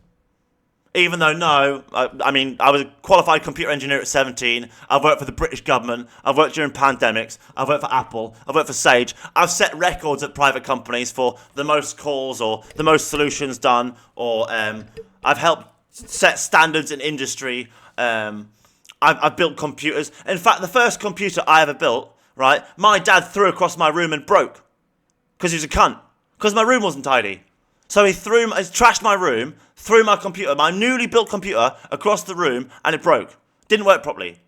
Speaker 1: Even though, no, I mean, I was a qualified computer engineer at 17. I've worked for the British government. I've worked during pandemics. I've worked for Apple. I've worked for Sage. I've set records at private companies for the most calls or the most solutions done. Or I've helped set standards in industry. I've built computers. In fact, the first computer I ever built, right, my dad threw across my room and broke. Because he was a cunt. Because my room wasn't tidy. So he trashed my room, threw my computer, my newly built computer, across the room, and it broke. Didn't work properly.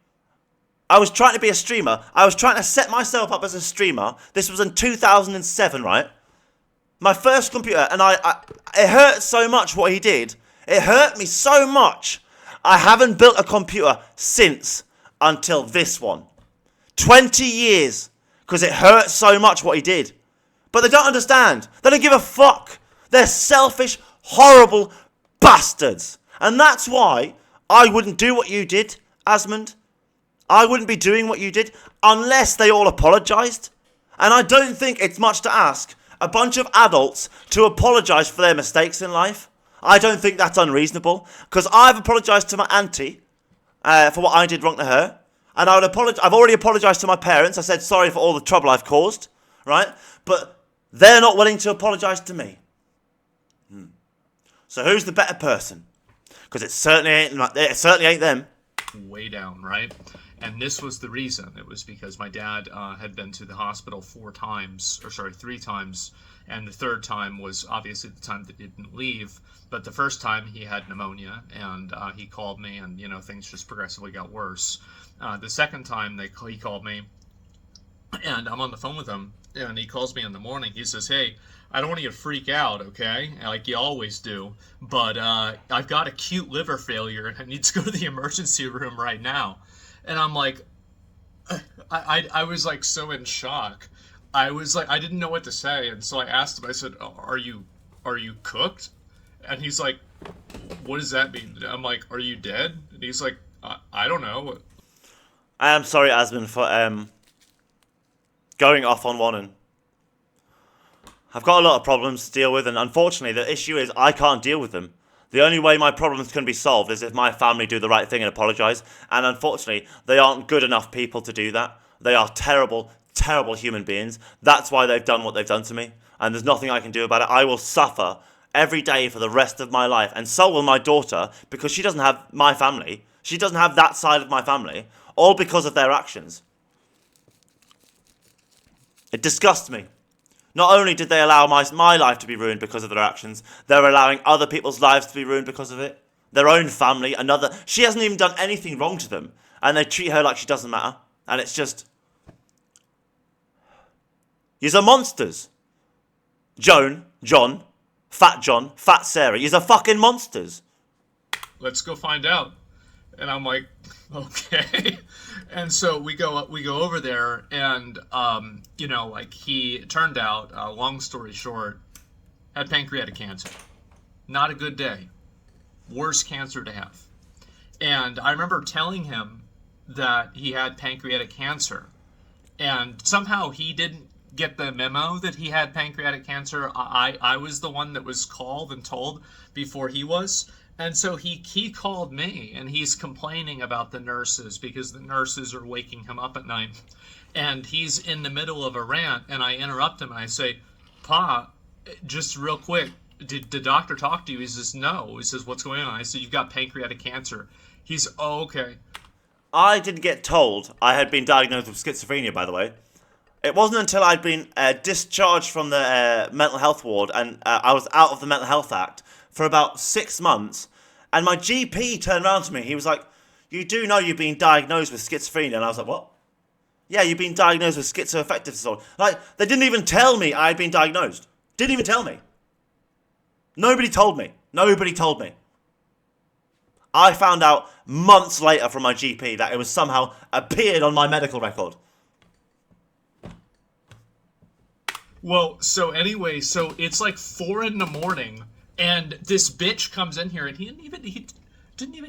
Speaker 1: I was trying to be a streamer. I was trying to set myself up as a streamer. This was in 2007, right? My first computer, and it hurt so much what he did. It hurt me so much. I haven't built a computer since. until this one. 20 years. Because it hurts so much what he did. But they don't understand. They don't give a fuck. They're selfish, horrible bastards. And that's why I wouldn't do what you did, Asmond. I wouldn't be doing what you did unless they all apologised. And I don't think it's much to ask a bunch of adults to apologise for their mistakes in life. I don't think that's unreasonable. Because I've apologised to my auntie for what I did wrong to her. And I've already apologised to my parents. I said sorry for all the trouble I've caused. Right? But they're not willing to apologise to me. So who's the better person? Because it certainly ain't them.
Speaker 2: Way down, right? And this was the reason. It was because my dad had been to the hospital 3 times, and the third time was obviously the time that he didn't leave. But the first time he had pneumonia, and he called me, and things just progressively got worse. The second time he called me, and I'm on the phone with him, and he calls me in the morning. He says, "Hey, I don't want you to freak out, okay? Like you always do. But I've got acute liver failure, and I need to go to the emergency room right now." And I'm like, I was like so in shock. I was like, I didn't know what to say, and so I asked him. I said, "Are you cooked?" And he's like, "What does that mean?" I'm like, "Are you dead?" And he's like, I don't know."
Speaker 1: I am sorry, Asmund, for going off on one. And I've got a lot of problems to deal with, and unfortunately, the issue is I can't deal with them. The only way my problems can be solved is if my family do the right thing and apologise. And unfortunately, they aren't good enough people to do that. They are terrible, terrible human beings. That's why they've done what they've done to me. And there's nothing I can do about it. I will suffer every day for the rest of my life. And so will my daughter, because she doesn't have my family. She doesn't have that side of my family. All because of their actions. It disgusts me. Not only did they allow my life to be ruined because of their actions, they're allowing other people's lives to be ruined because of it. Their own family, she hasn't even done anything wrong to them, and they treat her like she doesn't matter. And it's just, yous are monsters. John, Fat Sarah, yous are fucking monsters.
Speaker 2: Let's go find out. And I'm like, okay. And so we go over there, and he turned out, long story short, had pancreatic cancer. Not a good day. Worst cancer to have. And I remember telling him that he had pancreatic cancer, and somehow he didn't get the memo that he had pancreatic cancer. I was the one that was called and told before he was. And so he called me, and he's complaining about the nurses because the nurses are waking him up at night. And he's in the middle of a rant, and I interrupt him, and I say, "Pa, just real quick, did the doctor talk to you?" He says, "No." He says, "What's going on?" I said, "You've got pancreatic cancer." He's, "Oh, okay."
Speaker 1: I didn't get told I had been diagnosed with schizophrenia, by the way. It wasn't until I'd been discharged from the mental health ward, and I was out of the Mental Health Act for about 6 months, and my GP turned around to me. He was like, "You do know you've been diagnosed with schizophrenia?" And I was like, "What?" "Yeah, you've been diagnosed with schizoaffective disorder." Like, they didn't even tell me I had been diagnosed. Didn't even tell me. Nobody told me. I found out months later from my GP that it was somehow appeared on my medical record.
Speaker 2: Well, so anyway, so it's like 4 a.m, and this bitch comes in here, and he didn't even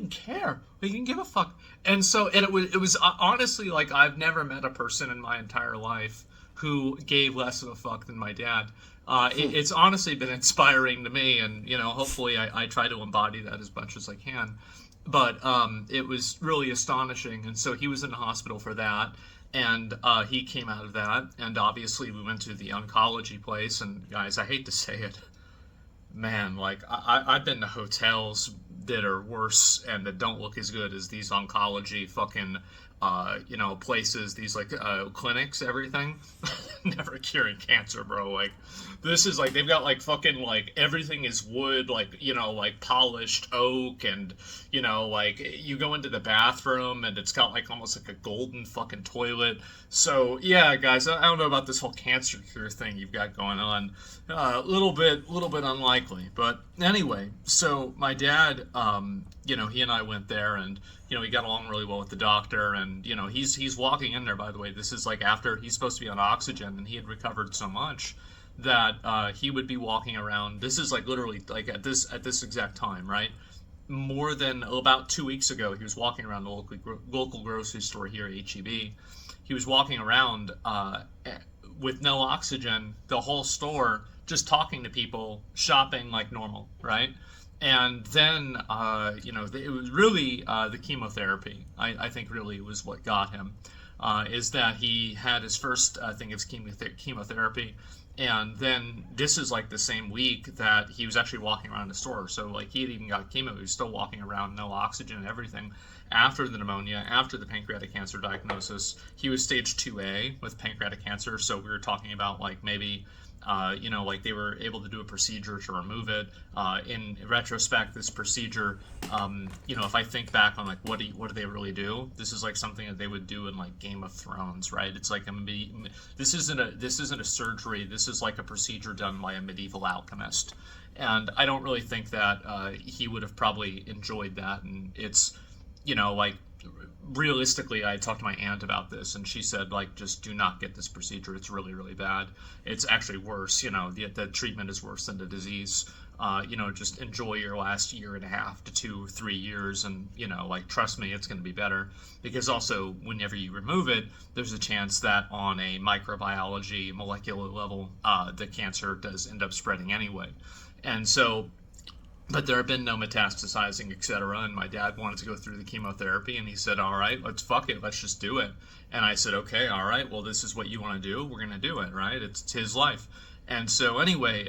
Speaker 2: care. He didn't give a fuck. And so, and it was honestly, like, I've never met a person in my entire life who gave less of a fuck than my dad. It's honestly been inspiring to me, and hopefully I try to embody that as much as I can. But it was really astonishing, and so he was in the hospital for that. And he came out of that, and obviously we went to the oncology place. And guys, I hate to say it, man, like I've been to hotels that are worse and that don't look as good as these oncology fucking places, these like clinics, everything. Never curing cancer, bro. Like, this is like, they've got like fucking like everything is wood, like like polished oak, and like you go into the bathroom and it's got like almost like a golden fucking toilet. So yeah, guys, I don't know about this whole cancer cure thing you've got going on. A little bit unlikely, but anyway. So my dad, he and I went there, and he got along really well with the doctor, and he's walking in there. By the way, this is like after he's supposed to be on oxygen, and he had recovered so much that he would be walking around. This is like literally like at this exact time, right? More than about 2 weeks ago, he was walking around the local grocery store here at HEB. He was walking around with no oxygen, the whole store, just talking to people, shopping like normal, right? And then, it was really the chemotherapy, I think really was what got him, is that he had his first thing of chemotherapy. And then this is like the same week that he was actually walking around the store. So like he had even got chemo. He was still walking around, no oxygen and everything. After the pneumonia, after the pancreatic cancer diagnosis, he was stage 2A with pancreatic cancer. So we were talking about like maybe like they were able to do a procedure to remove it. In retrospect, this procedure, if I think back on like what do they really do? This is like something that they would do in like Game of Thrones, right? It's like this isn't a surgery. This is like a procedure done by a medieval alchemist, and I don't really think that he would have probably enjoyed that. And it's like realistically, I talked to my aunt about this, and she said, like, just do not get this procedure. It's really, really bad. It's actually worse. The treatment is worse than the disease. Just enjoy your last year and a half to 2-3 years, and like, trust me, it's going to be better. Because also, whenever you remove it, there's a chance that on a microbiology molecular level, the cancer does end up spreading anyway. And so, but there have been no metastasizing, etc. And my dad wanted to go through the chemotherapy, and he said, all right, fuck it, let's just do it. And I said, okay, all right, well, this is what you want to do. We're going to do it, right? It's his life. And so anyway,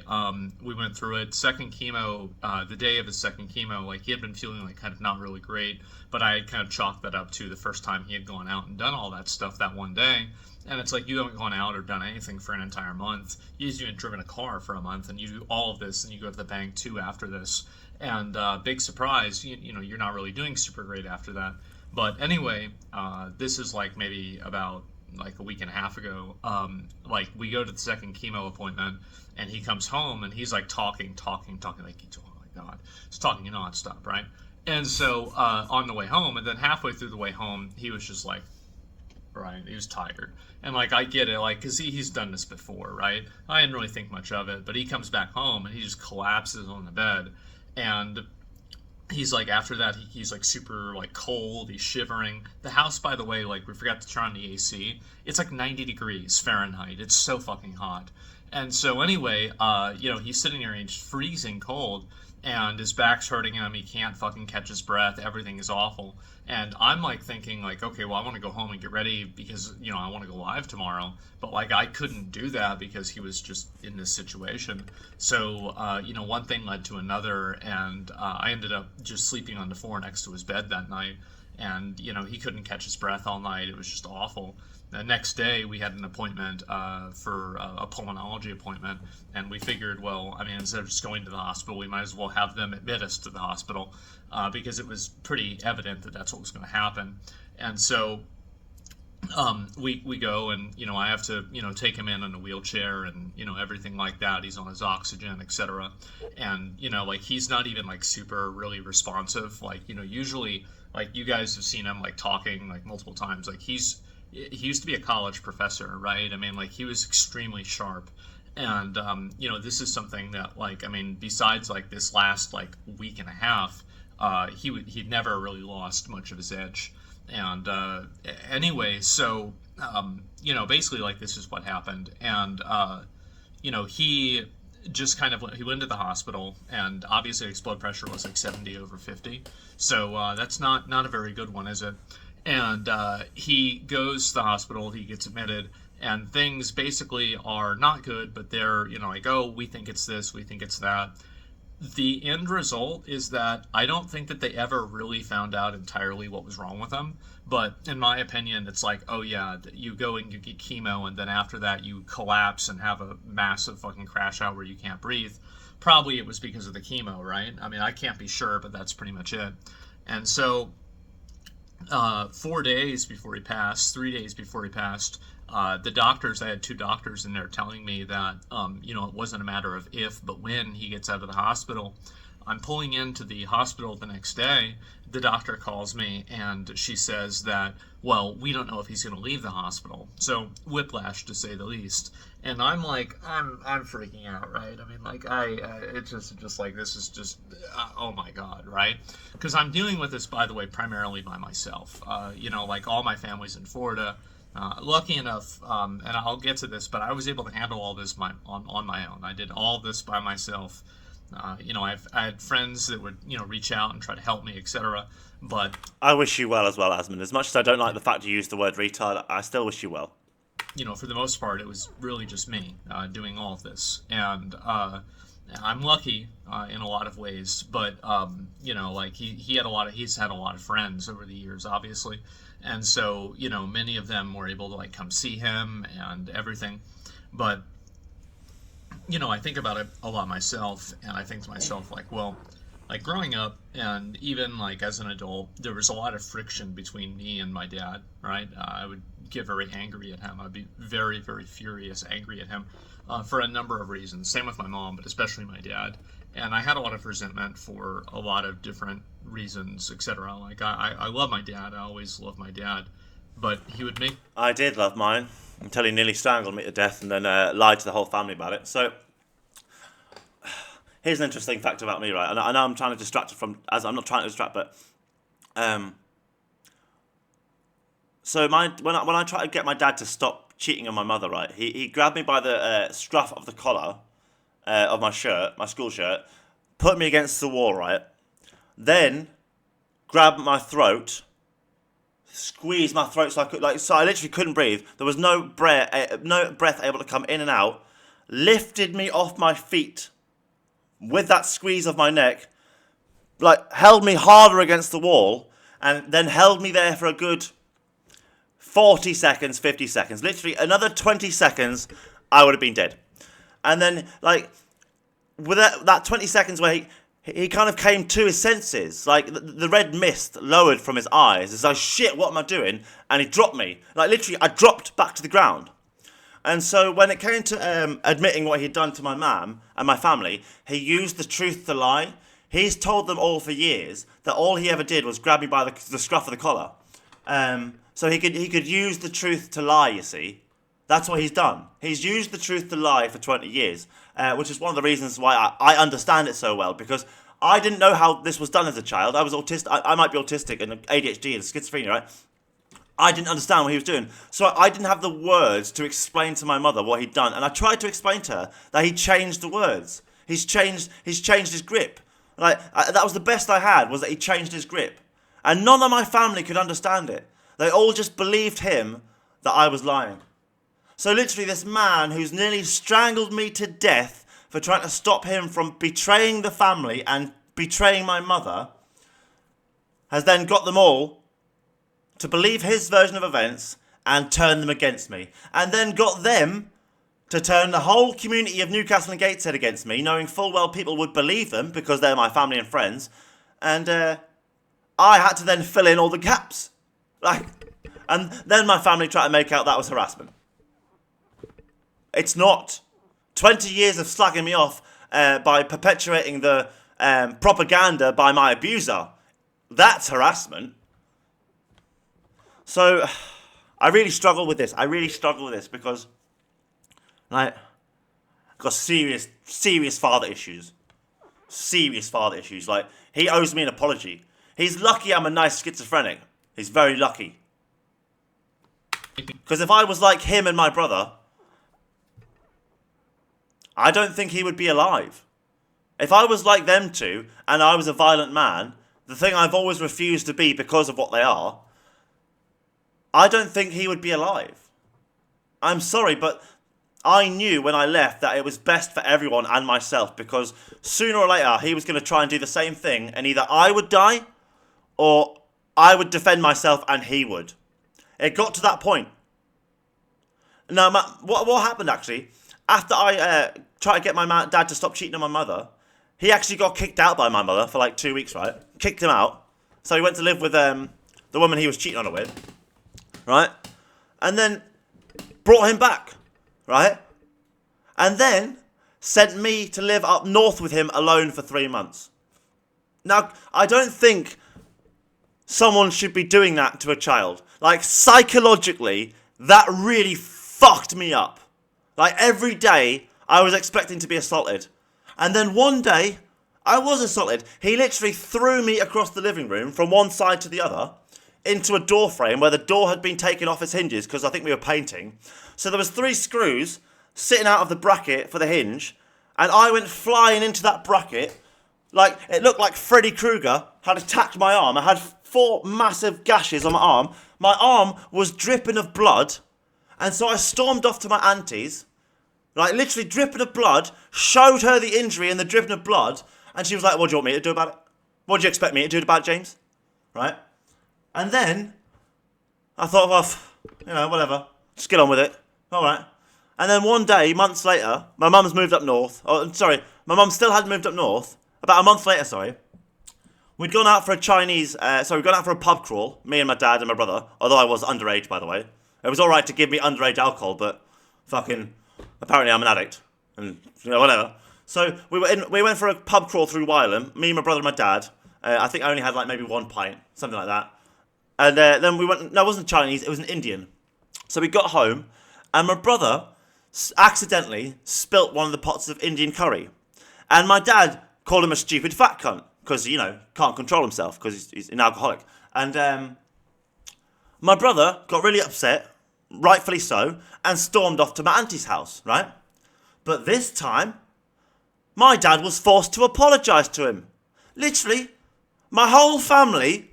Speaker 2: we went through it. Second chemo, the day of his second chemo, like he had been feeling like kind of not really great, but I had kind of chalked that up to the first time he had gone out and done all that stuff that one day. And it's like, you haven't gone out or done anything for an entire month. You haven't driven a car for a month, and you do all of this, and you go to the bank too after this. And big surprise, you're not really doing super great after that. But anyway, this is like maybe about like a week and a half ago. Like we go to the second chemo appointment, and he comes home, and he's like talking like he's, oh my god, he's talking nonstop, right? And so on the way home, and then halfway through the way home, he was just like, right, he was tired. And like I get it, like because he's done this before, right? I didn't really think much of it, but he comes back home and he just collapses on the bed, and he's like, after that, he's like super like cold, he's shivering. The house, by the way, like we forgot to turn on the AC. It's like 90 degrees Fahrenheit. It's so fucking hot. And so anyway, he's sitting there and he's freezing cold, and his back's hurting him. He can't fucking catch his breath. Everything is awful. And I'm like thinking like, okay, well, I want to go home and get ready because, I want to go live tomorrow. But like, I couldn't do that because he was just in this situation. So, one thing led to another, and I ended up just sleeping on the floor next to his bed that night. And, he couldn't catch his breath all night. It was just awful. The next day, we had an appointment for a pulmonology appointment, and we figured, well, I mean, instead of just going to the hospital, we might as well have them admit us to the hospital because it was pretty evident that that's what was going to happen. And so we go, and I have to take him in a wheelchair and everything like that. He's on his oxygen, etc. And like he's not even like super really responsive. Like usually like you guys have seen him like talking like multiple times. Like he used to be a college professor, right? I mean, like he was extremely sharp. And this is something that like, I mean, besides like this last like week and a half, he'd never really lost much of his edge. And anyway, so basically like this is what happened. And he just kind of he went to the hospital, and obviously his blood pressure was like 70/50. So that's not a very good one, is it? And he goes to the hospital, he gets admitted, and things basically are not good, but they're, like, oh, we think it's this, we think it's that. The end result is that I don't think that they ever really found out entirely what was wrong with him. But in my opinion, it's like, oh yeah, you go and you get chemo, and then after that you collapse and have a massive fucking crash out where you can't breathe. Probably it was because of the chemo, right? I mean, I can't be sure, but that's pretty much it. And so 4 days before he passed, 3 days before he passed, the doctors, I had 2 doctors in there telling me that, it wasn't a matter of if, but when he gets out of the hospital. I'm pulling into the hospital the next day. The doctor calls me and she says that, well, we don't know if he's going to leave the hospital. So whiplash, to say the least. And I'm like, I'm freaking out, right? I mean, like, it's just like, this is just, oh my God, right? Because I'm dealing with this, by the way, primarily by myself. Like all my family's in Florida. Lucky enough, and I'll get to this, but I was able to handle all this on my own. I did all this by myself. I had friends that would, reach out and try to help me, etc. But
Speaker 1: I wish you well as well, Asmund. As much as I don't like the fact you used the word retard, I still wish you well.
Speaker 2: For the most part, it was really just me doing all of this, and I'm lucky in a lot of ways. But like he's had a lot of friends over the years, obviously, and so many of them were able to like come see him and everything. But I think about it a lot myself, and I think to myself, like, well, like growing up and even like as an adult, there was a lot of friction between me and my dad, right? I would get very angry at him. I'd be very, very furious, angry at him for a number of reasons. Same with my mom, but especially my dad. And I had a lot of resentment for a lot of different reasons, etc. Like, I love my dad. I always loved my dad. But he would make...
Speaker 1: I did love mine until he nearly strangled me to death and then lied to the whole family about it. So, here's an interesting fact about me, right? And I know I'm trying to distract from... I'm not trying to distract, but... So when I tried to get my dad to stop cheating on my mother, right? He grabbed me by the scruff of the collar of my shirt, my school shirt, put me against the wall, right? Then grabbed my throat, squeezed my throat so I literally couldn't breathe. There was no breath able to come in and out. Lifted me off my feet with that squeeze of my neck, like held me harder against the wall, and then held me there for a good 40 seconds, 50 seconds. Literally another 20 seconds, I would have been dead. And then, like, with that 20 seconds where he kind of came to his senses, like, the red mist lowered from his eyes. It's like, shit, what am I doing? And he dropped me. Like, literally, I dropped back to the ground. And so when it came to admitting what he'd done to my mum and my family, he used the truth to lie. He's told them all for years that all he ever did was grab me by the scruff of the collar. So he could use the truth to lie, you see. That's what he's done. He's used the truth to lie for 20 years, which is one of the reasons why I understand it so well, because I didn't know how this was done as a child. I was autistic. I might be autistic and ADHD and schizophrenia, right? I didn't understand what he was doing. So I didn't have the words to explain to my mother what he'd done. And I tried to explain to her that he changed the words. He's changed his grip. That was the best I had, was that he changed his grip. And none of my family could understand it. They all just believed him that I was lying. So literally this man who's nearly strangled me to death for trying to stop him from betraying the family and betraying my mother has then got them all to believe his version of events and turn them against me. And then got them to turn the whole community of Newcastle and Gateshead against me, knowing full well people would believe them because they're my family and friends. And I had to then fill in all the gaps. And then my family tried to make out that was harassment. It's not. 20 years of slagging me off by perpetuating the propaganda by my abuser. That's harassment. So, I really struggle with this. Because, I've got serious father issues. Like, he owes me an apology. He's lucky I'm a nice schizophrenic. He's very lucky. Because if I was like him and my brother, I don't think he would be alive. If I was like them two, and I was a violent man, the thing I've always refused to be because of what they are, I don't think he would be alive. I'm sorry, but I knew when I left that it was best for everyone and myself, because sooner or later he was going to try and do the same thing, and either I would die or I would defend myself and he would. It got to that point. Now, what happened actually, after I tried to get my dad to stop cheating on my mother, he actually got kicked out by my mother for like 2 weeks, right? Kicked him out. So he went to live with the woman he was cheating on her with, right? And then brought him back, right? And then sent me to live up north with him alone for 3 months. Now, I don't think someone should be doing that to a child. Like, psychologically, that really fucked me up. Like, every day, I was expecting to be assaulted. And then one day, I was assaulted. He literally threw me across the living room from one side to the other into a door frame where the door had been taken off its hinges because I think we were painting. So there was 3 screws sitting out of the bracket for the hinge, and I went flying into that bracket. Like, it looked like Freddy Krueger had attacked my arm. I had 4 massive gashes on my arm. My arm was dripping of blood. And so I stormed off to my auntie's, like literally dripping of blood, showed her the injury and the dripping of blood. And she was like, what do you want me to do about it? What do you expect me to do about it, James? Right? And then I thought, well, whatever. Just get on with it. All right. And then one day, months later, my mum's moved up north. Oh, sorry, my mum still hadn't moved up north. About a month later, sorry. We'd gone out for we'd gone out for a pub crawl, me and my dad and my brother, although I was underage, by the way. It was alright to give me underage alcohol, but fucking, apparently I'm an addict. And, whatever. So, we went for a pub crawl through Wylam, me, my brother and my dad. I think I only had like maybe 1 pint, something like that. And then we went, no, it wasn't Chinese, it was an Indian. So we got home, and my brother accidentally spilt one of the pots of Indian curry. And my dad called him a stupid fat cunt, because, can't control himself, because he's an alcoholic. And my brother got really upset, rightfully so, and stormed off to my auntie's house, right? But this time, my dad was forced to apologise to him. Literally, my whole family,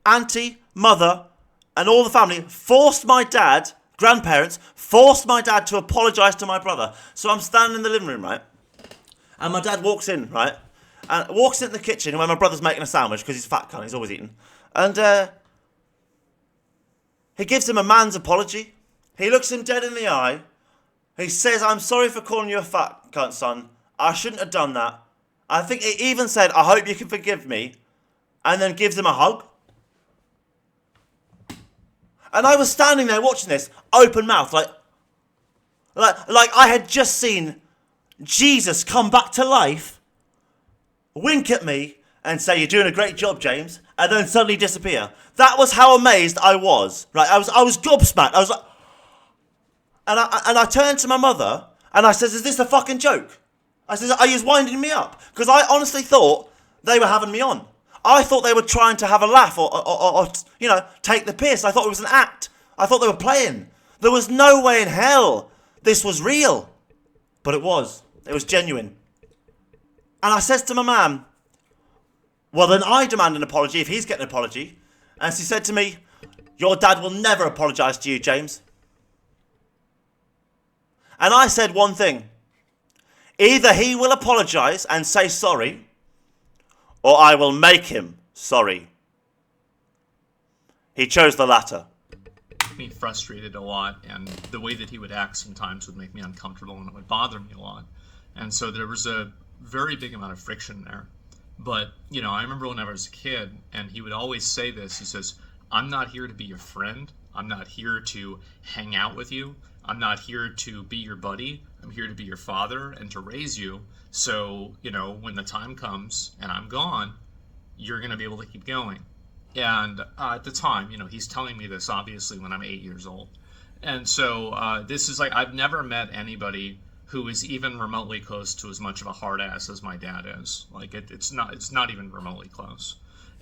Speaker 1: auntie, mother, and all the family, forced my dad, grandparents, forced my dad to apologise to my brother. So I'm standing in the living room, right? And my dad walks in, right? And walks into the kitchen where my brother's making a sandwich, because he's a fat cunt, he's always eating. And he gives him a man's apology. He looks him dead in the eye. He says, I'm sorry for calling you a fat cunt, son. I shouldn't have done that. I think he even said, I hope you can forgive me. And then gives him a hug. And I was standing there watching this, open mouth, like I had just seen Jesus come back to life, wink at me, and say, you're doing a great job, James, and then suddenly disappear. That was how amazed I was, right? I was gobsmacked. I was like, and I turned to my mother, and I says, is this a fucking joke? I says, are you winding me up? Because I honestly thought they were having me on. I thought they were trying to have a laugh or take the piss. I thought it was an act. I thought they were playing. There was no way in hell this was real. But it was. It was genuine. And I says to my mum, well, then I demand an apology if he's getting an apology. And she said to me, your dad will never apologise to you, James. And I said one thing. Either he will apologise and say sorry, or I will make him sorry. He chose the latter.
Speaker 2: Me frustrated a lot, and the way that he would act sometimes would make me uncomfortable, and it would bother me a lot. And so there was a very big amount of friction there. But, I remember when I was a kid, and he would always say this. He says, I'm not here to be your friend. I'm not here to hang out with you. I'm not here to be your buddy. I'm here to be your father and to raise you. So, when the time comes and I'm gone, you're going to be able to keep going. And at the time, he's telling me this, obviously, when I'm 8 years old. And so this is like, I've never met anybody who is even remotely close to as much of a hard ass as my dad is. Like, it's not even remotely close.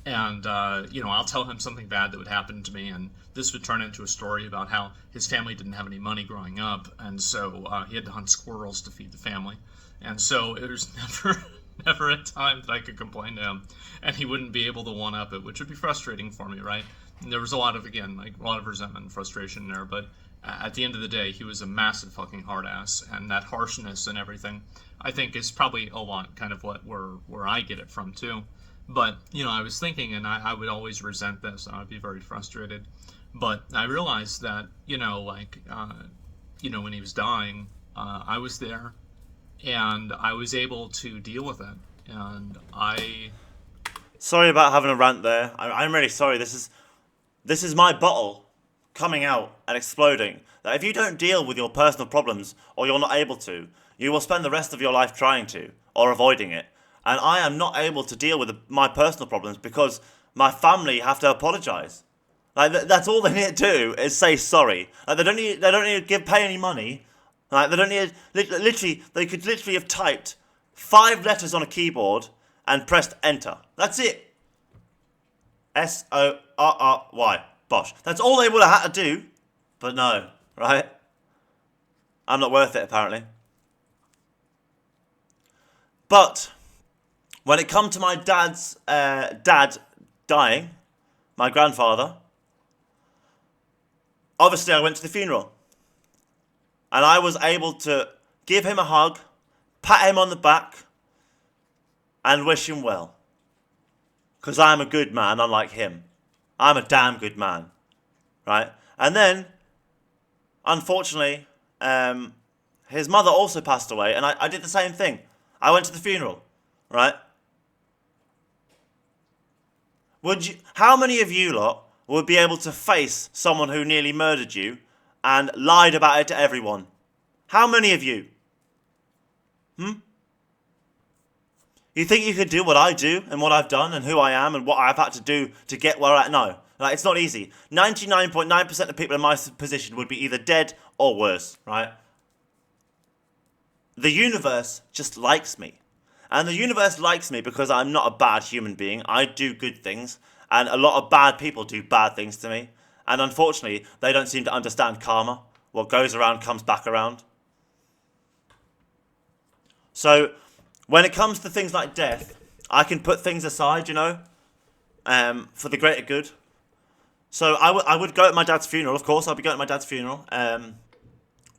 Speaker 2: And, I'll tell him something bad that would happen to me, and this would turn into a story about how his family didn't have any money growing up, and so he had to hunt squirrels to feed the family. And so there's never a time that I could complain to him, and he wouldn't be able to one-up it, which would be frustrating for me, right? And there was a lot of resentment and frustration there, but at the end of the day, he was a massive fucking hard ass, and that harshness and everything, I think, is probably a lot kind of where I get it from, too. But, I was thinking, and I would always resent this. I would be very frustrated. But I realized that, when he was dying, I was there, and I was able to deal with it. And
Speaker 1: Sorry about having a rant there. I'm really sorry. This is my bottle coming out and exploding. That if you don't deal with your personal problems, or you're not able to, you will spend the rest of your life trying to, or avoiding it. And I am not able to deal with my personal problems because my family have to apologise. Like that's all they need to do is say sorry. Like they don't need to pay any money. Like they don't need literally they could literally have typed 5 letters on a keyboard and pressed enter. That's it. SORRY. Bosh. That's all they would have had to do. But no, right? I'm not worth it apparently. But when it come to my dad's dad dying, my grandfather, obviously I went to the funeral. And I was able to give him a hug, pat him on the back, and wish him well. Because I'm a good man, unlike him. I'm a damn good man. Right? And then, unfortunately, his mother also passed away, and I did the same thing. I went to the funeral. Right? How many of you lot would be able to face someone who nearly murdered you and lied about it to everyone? How many of you? You think you could do what I do and what I've done and who I am and what I've had to do to get where I am? No. Like, it's not easy. 99.9% of people in my position would be either dead or worse, right? The universe just likes me. And the universe likes me because I'm not a bad human being. I do good things. And a lot of bad people do bad things to me. And unfortunately, they don't seem to understand karma. What goes around comes back around. So, when it comes to things like death, I can put things aside, for the greater good. So I would go at my dad's funeral, of course. I'll be going to my dad's funeral.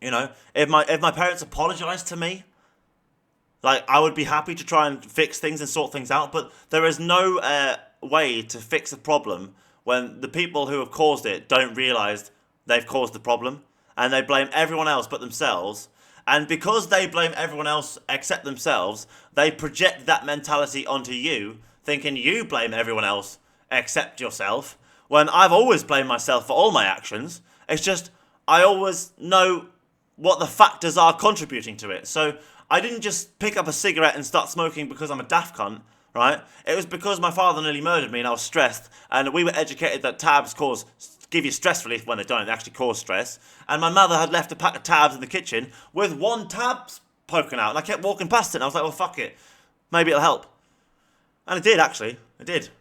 Speaker 1: If my parents apologised to me, like, I would be happy to try and fix things and sort things out. But there is no way to fix a problem when the people who have caused it don't realise they've caused the problem. And they blame everyone else but themselves. And because they blame everyone else except themselves, they project that mentality onto you, thinking you blame everyone else except yourself, when I've always blamed myself for all my actions. It's just, I always know what the factors are contributing to it. So I didn't just pick up a cigarette and start smoking because I'm a daft cunt, right? It was because my father nearly murdered me and I was stressed, and we were educated that tabs give you stress relief when they don't. They actually cause stress. And my mother had left a pack of tabs in the kitchen with 1 tab poking out. And I kept walking past it and I was like, well, fuck it. Maybe it'll help. And it did, actually. It did. It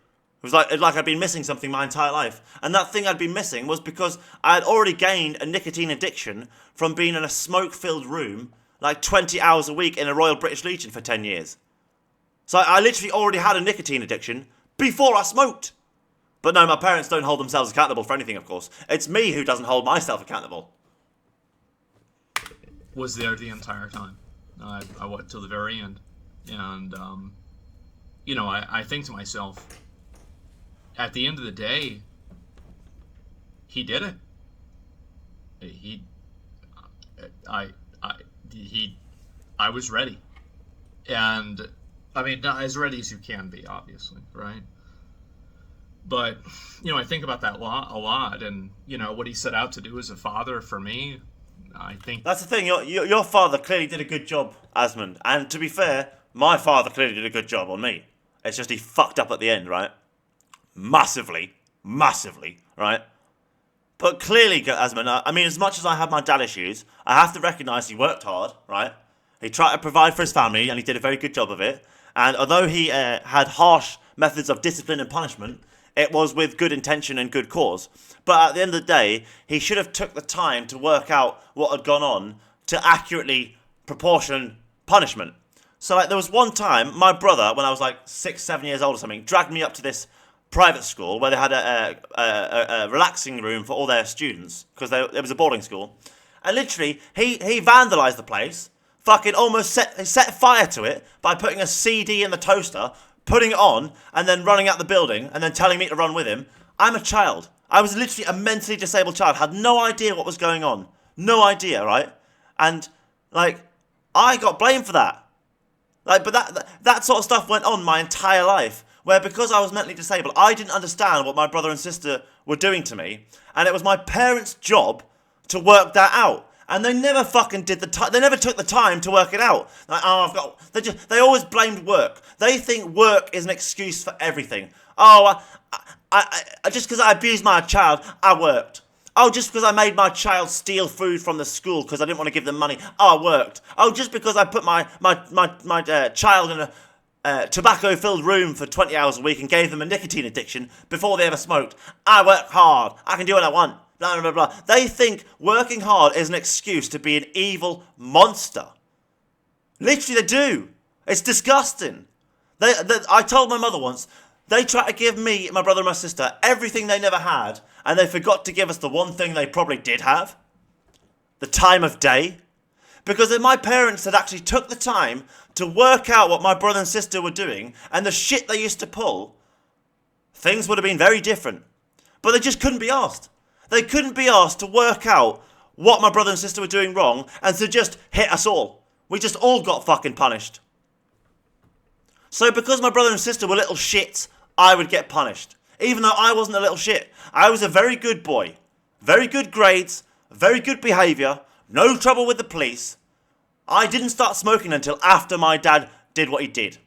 Speaker 1: was like I'd been missing something my entire life. And that thing I'd been missing was because I had already gained a nicotine addiction from being in a smoke-filled room like 20 hours a week in a Royal British Legion for 10 years. So I literally already had a nicotine addiction before I smoked. But no, my parents don't hold themselves accountable for anything, of course. It's me who doesn't hold myself accountable.
Speaker 2: Was there the entire time. I went till the very end. And, I think to myself, at the end of the day, he did it. I was ready. And, not as ready as you can be, obviously, right? But, I think about that a lot, and, what he set out to do as a father for me, I think...
Speaker 1: That's the thing, your father clearly did a good job, Asmund. And to be fair, my father clearly did a good job on me. It's just he fucked up at the end, right? Massively, right? But clearly, Asmund, as much as I have my dad issues, I have to recognise he worked hard, right? He tried to provide for his family, and he did a very good job of it. And although he had harsh methods of discipline and punishment, it was with good intention and good cause. But at the end of the day, he should have took the time to work out what had gone on to accurately proportion punishment. So there was one time, my brother, when I was 6, 7 years old or something, dragged me up to this private school where they had a relaxing room for all their students, because it was a boarding school. And literally, he vandalised the place, fucking almost set fire to it by putting a CD in the toaster, putting it on, and then running out the building, and then telling me to run with him. I'm a child. I was literally a mentally disabled child, had no idea what was going on. No idea, right? And, I got blamed for that. But that sort of stuff went on my entire life, where because I was mentally disabled, I didn't understand what my brother and sister were doing to me, and it was my parents' job to work that out. And they never fucking did they never took the time to work it out. Like, oh, they always blamed work. They think work is an excuse for everything. Oh, just because I abused my child, I worked. Oh, just because I made my child steal food from the school because I didn't want to give them money, oh, I worked. Oh, just because I put my child in a tobacco-filled room for 20 hours a week and gave them a nicotine addiction before they ever smoked, I work hard. I can do what I want. Blah, blah, blah. They think working hard is an excuse to be an evil monster. Literally, they do. It's disgusting. I told my mother once, they tried to give me, my brother and my sister, everything they never had, and they forgot to give us the one thing they probably did have. The time of day. Because if my parents had actually took the time to work out what my brother and sister were doing, and the shit they used to pull, things would have been very different. But they just couldn't be asked. They couldn't be asked to work out what my brother and sister were doing wrong and to just hit us all. We just all got fucking punished. So because my brother and sister were little shits, I would get punished. Even though I wasn't a little shit. I was a very good boy. Very good grades, very good behaviour, no trouble with the police. I didn't start smoking until after my dad did what he did.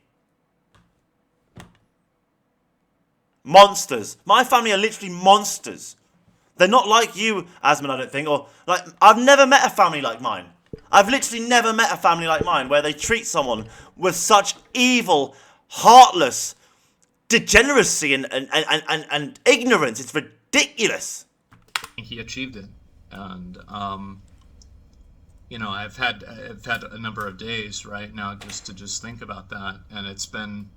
Speaker 1: Monsters. My family are literally monsters. They're not like you, Asmon, I don't think. Or like, I've never met a family like mine. I've literally never met a family like mine where they treat someone with such evil, heartless degeneracy and ignorance. It's ridiculous.
Speaker 2: He achieved it, and I've had a number of days right now just to think about that, and it's been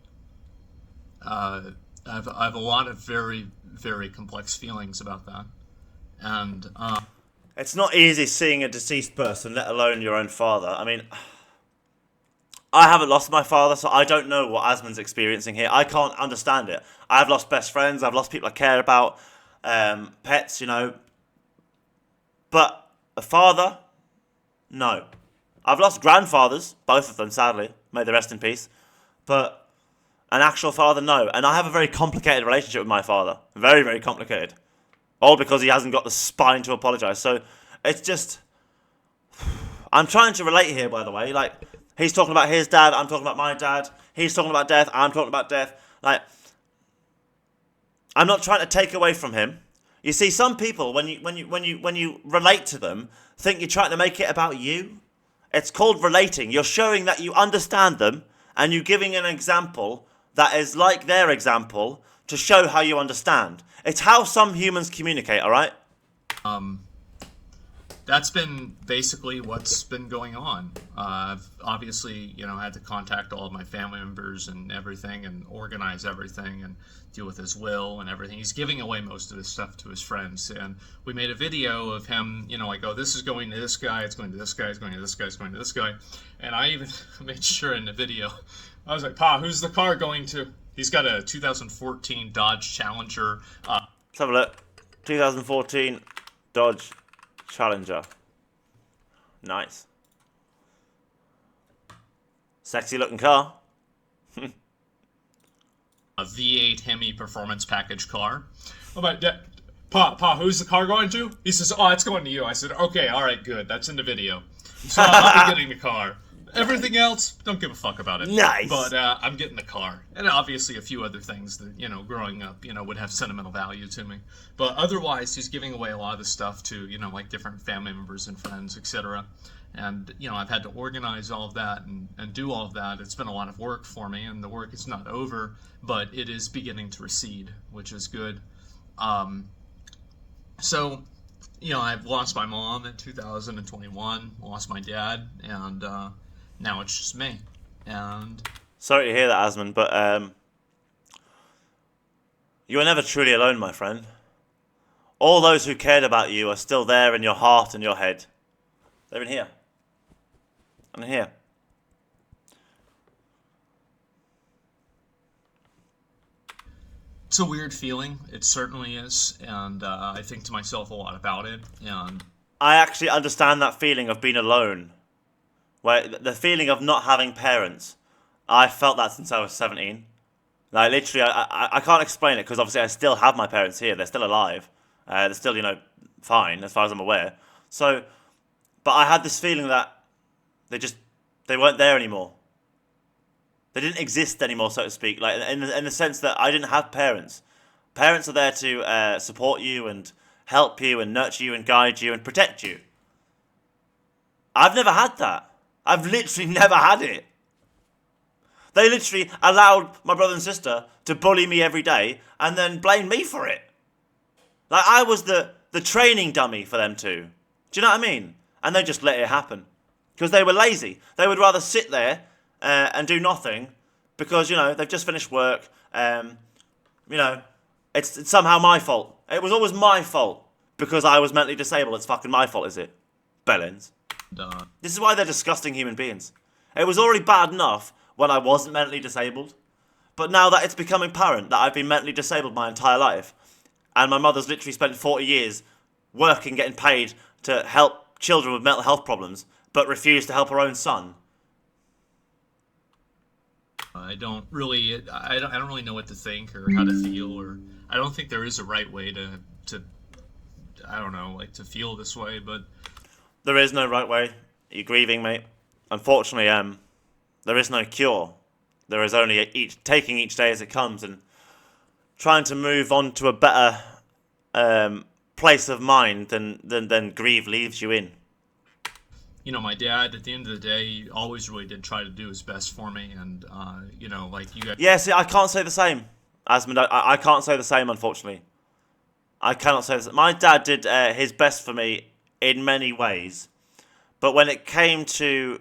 Speaker 2: I have a lot of very, very complex feelings about that. And
Speaker 1: it's not easy seeing a deceased person, let alone your own father. I mean, I haven't lost my father, so I don't know what Asmund's experiencing here. I can't understand it. I've lost best friends. I've lost people I care about, pets, But a father, no. I've lost grandfathers, both of them, sadly. May they rest in peace. But an actual father, no. And I have a very complicated relationship with my father. Very, very complicated. All because he hasn't got the spine to apologise. So it's just... I'm trying to relate here, by the way. Like, he's talking about his dad, I'm talking about my dad. He's talking about death, I'm talking about death. Like, I'm not trying to take away from him. You see, some people, when you relate to them, think you're trying to make it about you. It's called relating. You're showing that you understand them, and you're giving an example that is like their example to show how you understand. It's how some humans communicate, alright?
Speaker 2: That's been basically what's been going on. I've obviously, had to contact all of my family members and everything and organize everything and deal with his will and everything. He's giving away most of his stuff to his friends. And we made a video of him, this is going to this guy, it's going to this guy, it's going to this guy, it's going to this guy. And I even made sure in the video, I was like, Pa, who's the car going to? He's got a 2014 Dodge Challenger.
Speaker 1: Let's have a look. 2014 Dodge Challenger. Nice. Sexy looking car.
Speaker 2: A V8 Hemi performance package car. Oh my, Pa, who's the car going to? He says, oh, it's going to you. I said, okay, all right, good. That's in the video. So I'll be getting the car. Everything else, don't give a fuck about it.
Speaker 1: Nice.
Speaker 2: But I'm getting the car. And obviously a few other things that, growing up, would have sentimental value to me. But otherwise, he's giving away a lot of the stuff to, like different family members and friends, etc. And, I've had to organize all of that and do all of that. It's been a lot of work for me, and the work is not over, but it is beginning to recede, which is good. So, I've lost my mom in 2021, lost my dad, and now it's just me. And
Speaker 1: sorry to hear that, Asmund, but you were never truly alone, my friend. All those who cared about you are still there in your heart and your head. They're in here. And here.
Speaker 2: It's a weird feeling. It certainly is. And I think to myself a lot about it. And
Speaker 1: I actually understand that feeling of being alone. Where the feeling of not having parents. I felt that since I was 17. Like, literally, I can't explain it because obviously I still have my parents here. They're still alive. They're still, fine as far as I'm aware. So, But I had this feeling that they weren't there anymore. They didn't exist anymore, so to speak. Like in the sense that I didn't have parents. Parents are there to support you and help you and nurture you and guide you and protect you. I've never had that. I've literally never had it. They literally allowed my brother and sister to bully me every day and then blame me for it. Like I was the training dummy for them two. Do you know what I mean? And they just let it happen. Because they were lazy. They would rather sit there and do nothing because, they've just finished work. It's somehow my fault. It was always my fault because I was mentally disabled. It's fucking my fault, is it? Bellends.
Speaker 2: Duh.
Speaker 1: This is why they're disgusting human beings. It was already bad enough when I wasn't mentally disabled. But now that it's becoming apparent that I've been mentally disabled my entire life, and my mother's literally spent 40 years working, getting paid to help children with mental health problems, but refused to help her own son.
Speaker 2: I don't really know what to think or how to feel, or I don't think there is a right way to I don't know, like to feel this way, but
Speaker 1: there is no right way. You're grieving, mate. Unfortunately, there is no cure. There is only taking each day as it comes and trying to move on to a better place of mind than grief leaves you in.
Speaker 2: My dad, at the end of the day, always really did try to do his best for me, and like you guys.
Speaker 1: Yeah, see, I can't say the same, Asmond. I can't say the same, unfortunately. I cannot say this. My dad did his best for me in many ways, but when it came to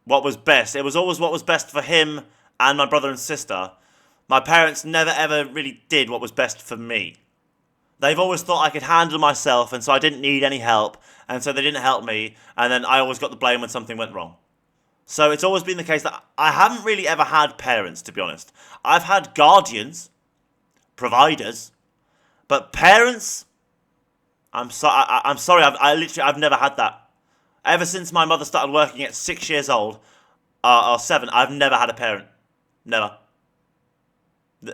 Speaker 1: what was best, it was always what was best for him and my brother and sister. My parents never ever really did what was best for me. They've always thought I could handle myself, and so I didn't need any help, and so they didn't help me, and then I always got the blame when something went wrong. So it's always been the case that I haven't really ever had parents, to be honest. I've had guardians, providers, but parents, I'm sorry, I've never had that. Ever since my mother started working at 6 years old, or 7, I've never had a parent. Never.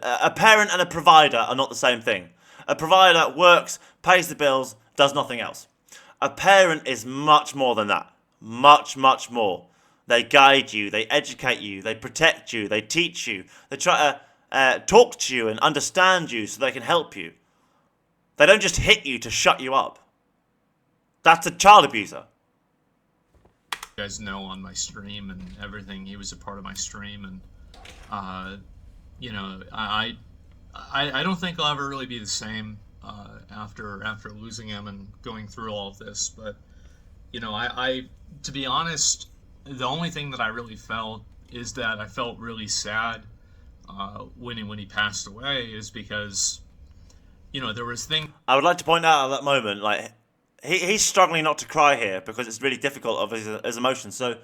Speaker 1: A parent and a provider are not the same thing. A provider works, pays the bills, does nothing else. A parent is much more than that. Much, much more. They guide you, they educate you, they protect you, they teach you. They try to talk to you and understand you so they can help you. They don't just hit you to shut you up. That's a child abuser.
Speaker 2: You guys know on my stream and everything, he was a part of my stream, and I don't think I'll ever really be the same after losing him and going through all of this. But I to be honest, the only thing that I really felt is that I felt really sad when he passed away, is because there was things.
Speaker 1: I would like to point out at that moment, like he's struggling not to cry here because it's really difficult of his emotions. So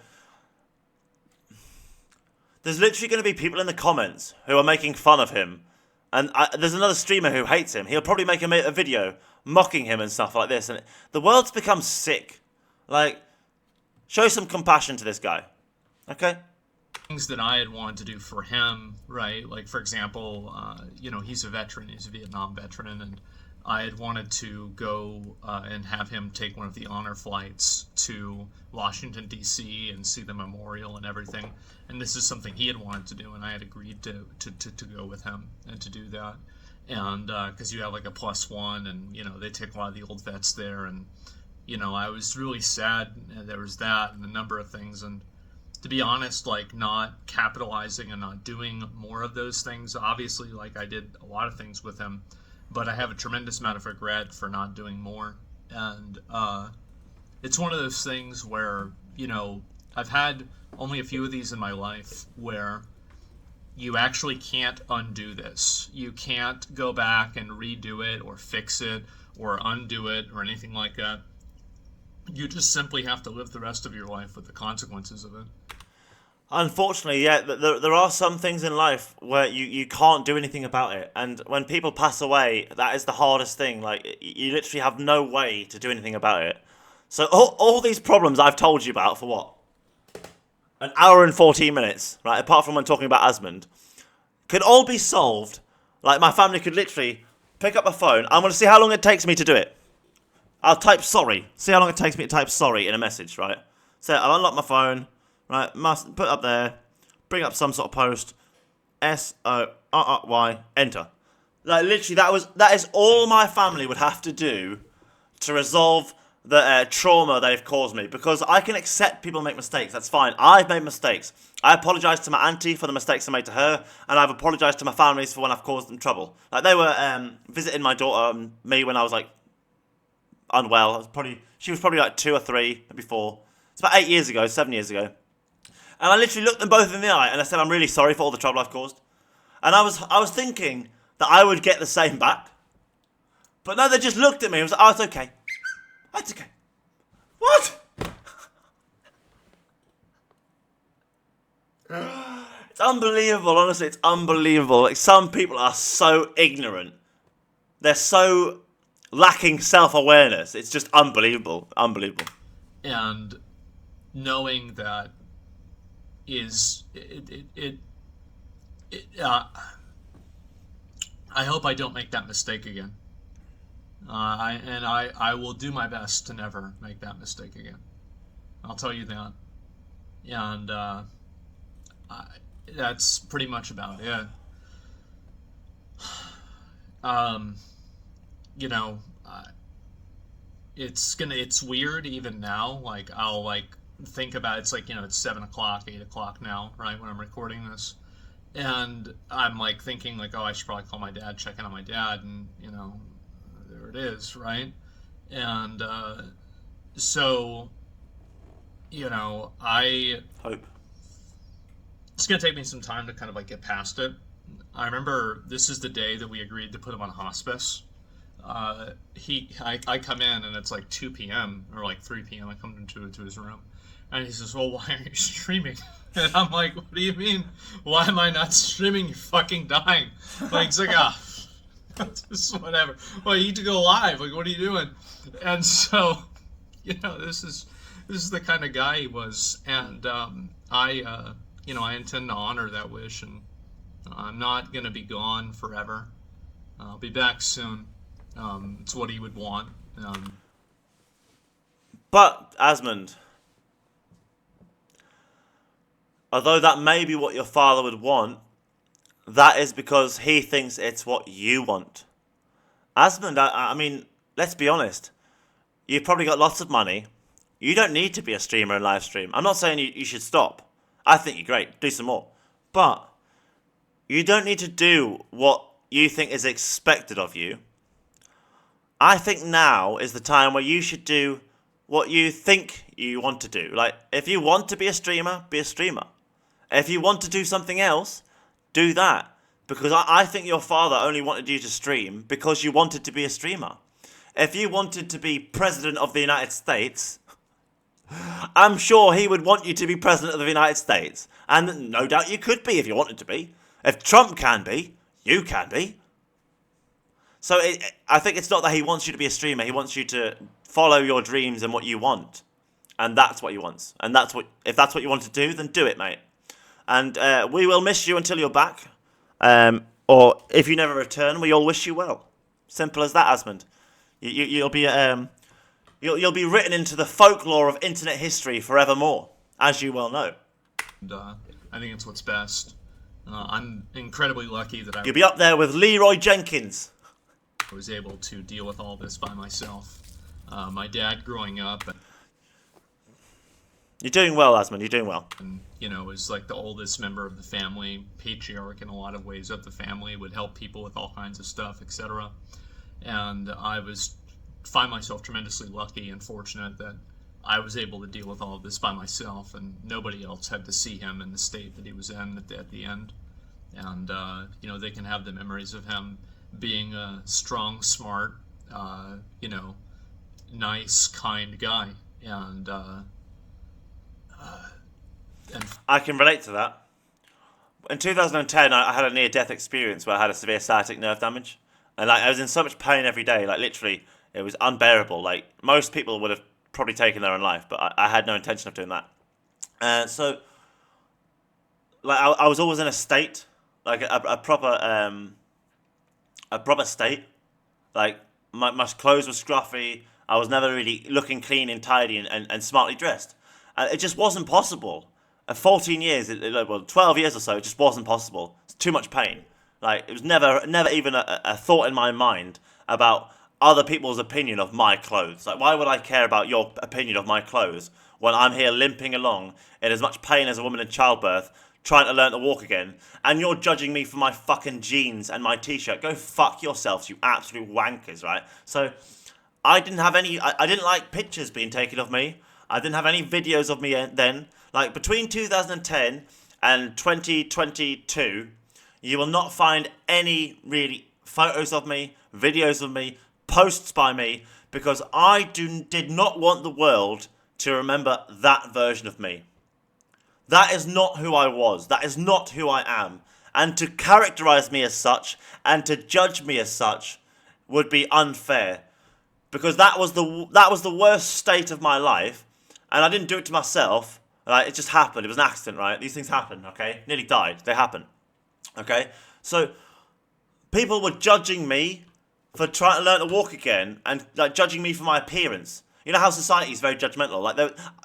Speaker 1: there's literally going to be people in the comments who are making fun of him. And there's another streamer who hates him. He'll probably make a video mocking him and stuff like this. And the world's become sick. Like, show some compassion to this guy. Okay?
Speaker 2: Things that I had wanted to do for him, right? Like, for example, he's a veteran. He's a Vietnam veteran. And I had wanted to go and have him take one of the honor flights to Washington, D.C. and see the memorial and everything. And this is something he had wanted to do, and I had agreed to go with him and to do that. And because you have like a +1, and they take a lot of the old vets there, and I was really sad. And there was that and a number of things, and to be honest, like not capitalizing and not doing more of those things. Obviously, like I did a lot of things with him, but I have a tremendous amount of regret for not doing more. And it's one of those things where I've had only a few of these in my life where you actually can't undo this. You can't go back and redo it or fix it or undo it or anything like that. You just simply have to live the rest of your life with the consequences of it.
Speaker 1: Unfortunately, yeah, there are some things in life where you can't do anything about it. And when people pass away, that is the hardest thing. Like, you literally have no way to do anything about it. So all these problems I've told you about for what? An hour and 14 minutes, right? Apart from when talking about Asmond, could all be solved. Like, my family could literally pick up a phone. I'm going to see how long it takes me to do it. I'll type sorry. See how long it takes me to type sorry in a message, right? So I'll unlock my phone, right? Must put up there, bring up some sort of post, SORRY, enter. Like literally, that is all my family would have to do to resolve the trauma they've caused me, because I can accept people make mistakes. That's fine. I've made mistakes. I apologise to my auntie for the mistakes I made to her, and I've apologised to my families for when I've caused them trouble. Like they were visiting my daughter and me when I was like unwell. She was probably like 2 or 3, maybe 4. It's about 8 years ago, 7 years ago. And I literally looked them both in the eye and I said, I'm really sorry for all the trouble I've caused. And I was thinking that I would get the same back. But no, they just looked at me and was like, oh, it's okay. That's okay. What? It's unbelievable, honestly, it's unbelievable. Like, some people are so ignorant. They're so lacking self-awareness. It's just unbelievable. Unbelievable.
Speaker 2: And knowing that is I hope I don't make that mistake again. I will do my best to never make that mistake again. I'll tell you that. And that's pretty much about it. You know, it's weird even now. Like I'll like think about it. It's like, you know, it's 7 o'clock, 8 o'clock now, right, when I'm recording this. And I'm like thinking like, oh, I should probably call my dad, check in on my dad, and you know, there it is, right? And so, you know,
Speaker 1: Hope.
Speaker 2: it's gonna take me some time to kind of like get past it. I remember this is the day that we agreed to put him on hospice. I come in and it's like 2 p.m. or like 3 p.m. I come into his room, and he says, "Well, why aren't you streaming?" And I'm like, "What do you mean? Why am I not streaming? You're fucking dying." Like, it's like, just whatever. Well, you need to go live. Like, what are you doing? And so, you know, this is the kind of guy he was, and you know, I intend to honor that wish, and I'm not gonna be gone forever. I'll be back soon. It's what he would want.
Speaker 1: But, Asmund, although that may be what your father would want, that is because he thinks it's what you want. Asmund, I mean, let's be honest. You've probably got lots of money. You don't need to be a streamer and live stream. I'm not saying you should stop. I think you're great. Do some more. But you don't need to do what you think is expected of you. I think now is the time where you should do what you think you want to do. Like, if you want to be a streamer, be a streamer. If you want to do something else, do that. Because I think your father only wanted you to stream because you wanted to be a streamer. If you wanted to be president of the United States, I'm sure he would want you to be president of the United States. And no doubt you could be if you wanted to be. If Trump can be, you can be. So I think it's not that he wants you to be a streamer. He wants you to follow your dreams and what you want. And that's what he wants. And if that's what you want to do, then do it, mate. And we will miss you until you're back. Or if you never return, we all wish you well. Simple as that, Asmund. You'll be you'll be written into the folklore of internet history forevermore, as you well know.
Speaker 2: And I think it's what's best. I'm incredibly lucky that
Speaker 1: You'll be up there with Leroy Jenkins.
Speaker 2: I was able to deal with all this by myself. My dad growing up,
Speaker 1: You're doing well, Asmund. You're doing well.
Speaker 2: and you know, was like the oldest member of the family, patriarch in a lot of ways of the family, would help people with all kinds of stuff, etc. And I find myself tremendously lucky and fortunate that I was able to deal with all of this by myself, and nobody else had to see him in the state that he was in at the end. And you know, they can have the memories of him being a strong, smart, you know, nice, kind guy. And
Speaker 1: I can relate to that. In 2010, I had a near-death experience where I had a severe sciatic nerve damage. And like, I was in so much pain every day, like literally, it was unbearable. Like, most people would have probably taken their own life, but I had no intention of doing that. So, like, I was always in a state, like a proper state. Like, my clothes were scruffy, I was never really looking clean and tidy and smartly dressed. And it just wasn't possible. 14 years, 12 years or so, it just wasn't possible. It's too much pain. Like, it was never even a thought in my mind about other people's opinion of my clothes. Like, why would I care about your opinion of my clothes when I'm here limping along in as much pain as a woman in childbirth, trying to learn to walk again, and you're judging me for my fucking jeans and my t-shirt? Go fuck yourselves, you absolute wankers, right? So, I didn't have any, I didn't like pictures being taken of me. I didn't have any videos of me then. Like, between 2010 and 2022, you will not find any really photos of me, videos of me, posts by me, because I did not want the world to remember that version of me. That is not who I was. That is not who I am. And to characterize me as such and to judge me as such would be unfair, because that was the worst state of my life, and I didn't do it to myself. Like, it just happened. It was an accident, right? These things happen, okay? Nearly died. They happen, okay? So people were judging me for trying to learn to walk again, and like judging me for my appearance. You know how society is very judgmental. Like,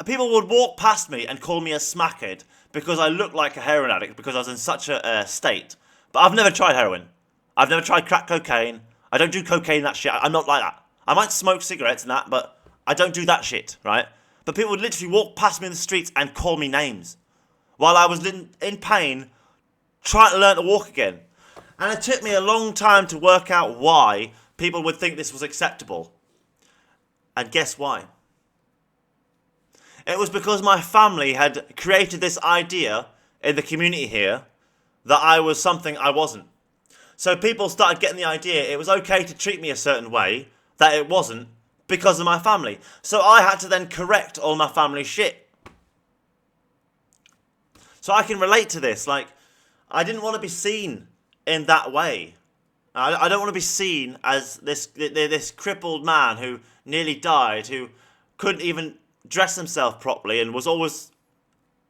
Speaker 1: people would walk past me and call me a smackhead because I looked like a heroin addict because I was in such a state. But I've never tried heroin. I've never tried crack cocaine. I don't do cocaine, that shit. I'm not like that. I might smoke cigarettes and that, but I don't do that shit, right? But people would literally walk past me in the streets and call me names while I was in pain, trying to learn to walk again. And it took me a long time to work out why people would think this was acceptable. And guess why? It was because my family had created this idea in the community here that I was something I wasn't. So people started getting the idea it was okay to treat me a certain way that it wasn't, because of my family. So I had to then correct all my family shit. So I can relate to this. Like, I didn't want to be seen in that way. I don't want to be seen as this crippled man who nearly died, who couldn't even dress himself properly and was always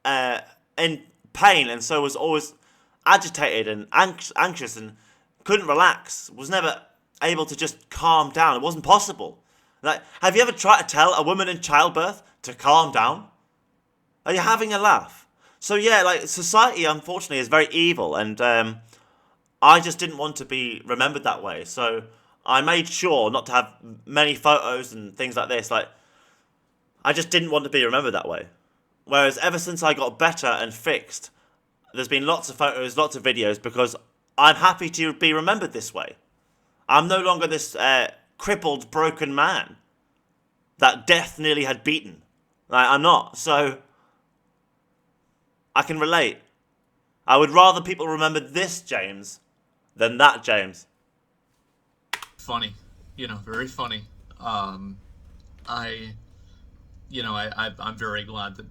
Speaker 1: in pain, and so was always agitated and anxious and couldn't relax, was never able to just calm down. It wasn't possible. Like, have you ever tried to tell a woman in childbirth to calm down? Are you having a laugh? So yeah, like, society unfortunately is very evil, and I just didn't want to be remembered that way. So I made sure not to have many photos and things like this. Like, I just didn't want to be remembered that way. Whereas ever since I got better and fixed, there's been lots of photos, lots of videos, because I'm happy to be remembered this way. I'm no longer this crippled, broken man that death nearly had beaten. Like, I'm not. So I can relate. I would rather people remember this James than that James.
Speaker 2: Funny, very funny. I'm very glad that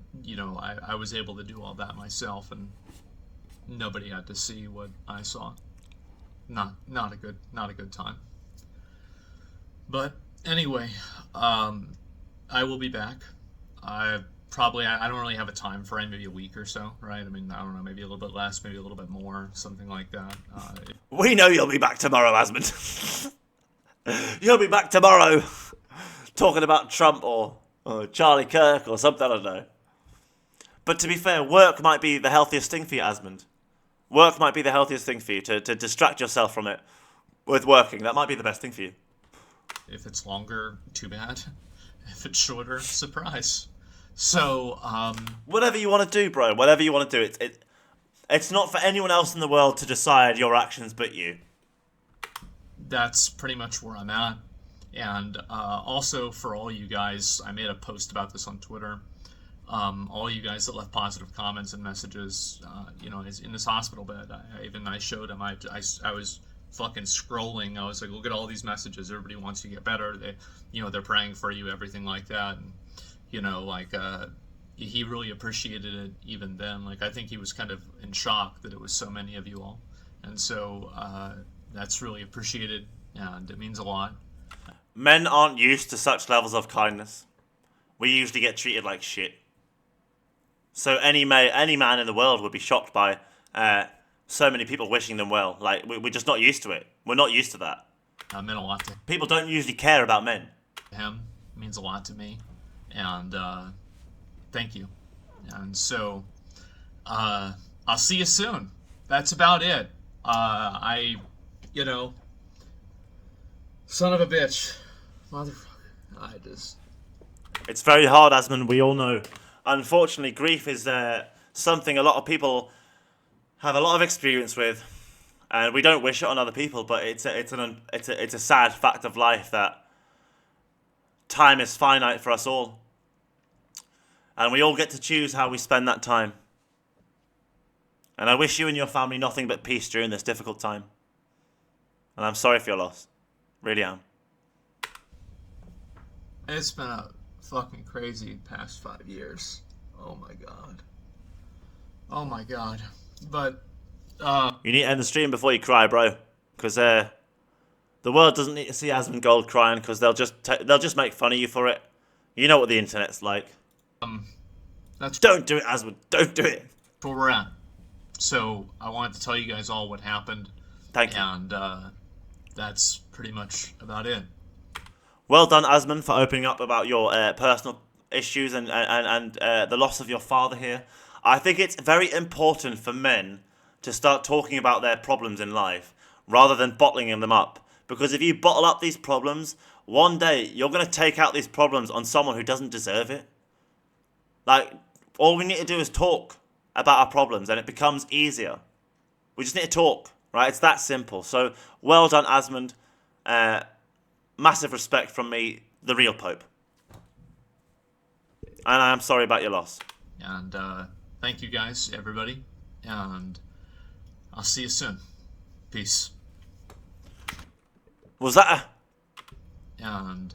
Speaker 2: I was able to do all that myself, and nobody had to see what I saw. Not a good time. But anyway, I will be back. I don't really have a time frame, maybe a week or so, right? I mean, I don't know, maybe a little bit less, maybe a little bit more, something like that.
Speaker 1: We know you'll be back tomorrow, Asmund. You'll be back tomorrow talking about Trump or Charlie Kirk or something, I don't know. But to be fair, work might be the healthiest thing for you, Asmund. Work might be the healthiest thing for you, to distract yourself from it with working. That might be the best thing for you.
Speaker 2: If it's longer, too bad. If it's shorter, surprise. So,
Speaker 1: whatever you want to do, bro. Whatever you want to do. It's not for anyone else in the world to decide your actions but you.
Speaker 2: That's pretty much where I'm at. And also, for all you guys, I made a post about this on Twitter. All you guys that left positive comments and messages, in this hospital bed. I showed him. I was fucking scrolling. I was like, look at all these messages. Everybody wants you to get better. They're praying for you, everything like that. And, he really appreciated it even then. Like, I think he was kind of in shock that it was so many of you all. And so that's really appreciated, and it means a lot.
Speaker 1: Men aren't used to such levels of kindness. We usually get treated like shit. So any man in the world would be shocked by so many people wishing them well. Like, we're just not used to it. We're not used to that.
Speaker 2: Meant a lot to
Speaker 1: People don't usually care about men.
Speaker 2: him. It means a lot to me, and thank you. And so, I'll see you soon. That's about it. I, you know, son of a bitch, motherfucker. I just.
Speaker 1: It's very hard, Asmund, we all know. Unfortunately, grief is something a lot of people have a lot of experience with, and we don't wish it on other people. But it's a sad fact of life that time is finite for us all, and we all get to choose how we spend that time. And I wish you and your family nothing but peace during this difficult time. And I'm sorry for your loss, really am.
Speaker 2: It's been a fucking crazy past 5 years. Oh my god. Oh my god. But
Speaker 1: You need to end the stream before you cry, bro, because the world doesn't need to see Asmund Gold crying, because they'll just make fun of you for it. You know what the internet's like.
Speaker 2: that's
Speaker 1: Don't do it, Asmund. Don't do it.
Speaker 2: where we're at. So I wanted to tell you guys all what happened,
Speaker 1: Thank you.
Speaker 2: and that's pretty much about it.
Speaker 1: Well done, Asmund, for opening up about your personal issues and the loss of your father here. I think it's very important for men to start talking about their problems in life rather than bottling them up. Because if you bottle up these problems, one day you're going to take out these problems on someone who doesn't deserve it. Like, all we need to do is talk about our problems and it becomes easier. We just need to talk, right? It's that simple. So, well done, Asmund. Massive respect from me, the real Pope. And I am sorry about your loss.
Speaker 2: And thank you guys, everybody, and I'll see you soon. Peace.
Speaker 1: Was that
Speaker 2: And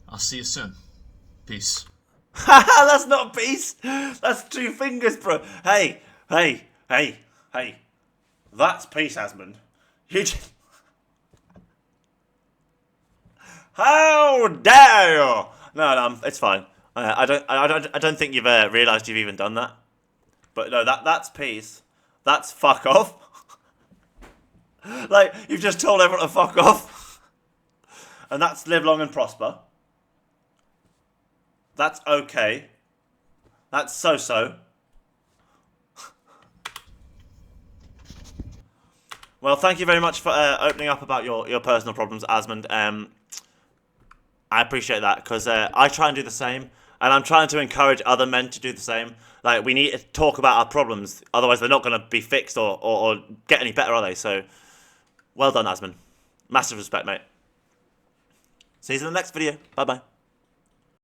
Speaker 2: I'll see you soon. Peace.
Speaker 1: That's not peace. That's 2 fingers, bro. Hey. That's peace, Asmund. You just... How dare you? No, it's fine. I don't think you've realised you've even done that. But no, that's peace. That's fuck off. Like, you've just told everyone to fuck off. And that's live long and prosper. That's okay. That's so-so. Well, thank you very much for opening up about your personal problems, Asmund. I appreciate that, because I try and do the same. And I'm trying to encourage other men to do the same. Like, we need to talk about our problems. Otherwise, they're not going to be fixed or get any better, are they? So, well done, Asmund. Massive respect, mate. See you in the next video. Bye-bye.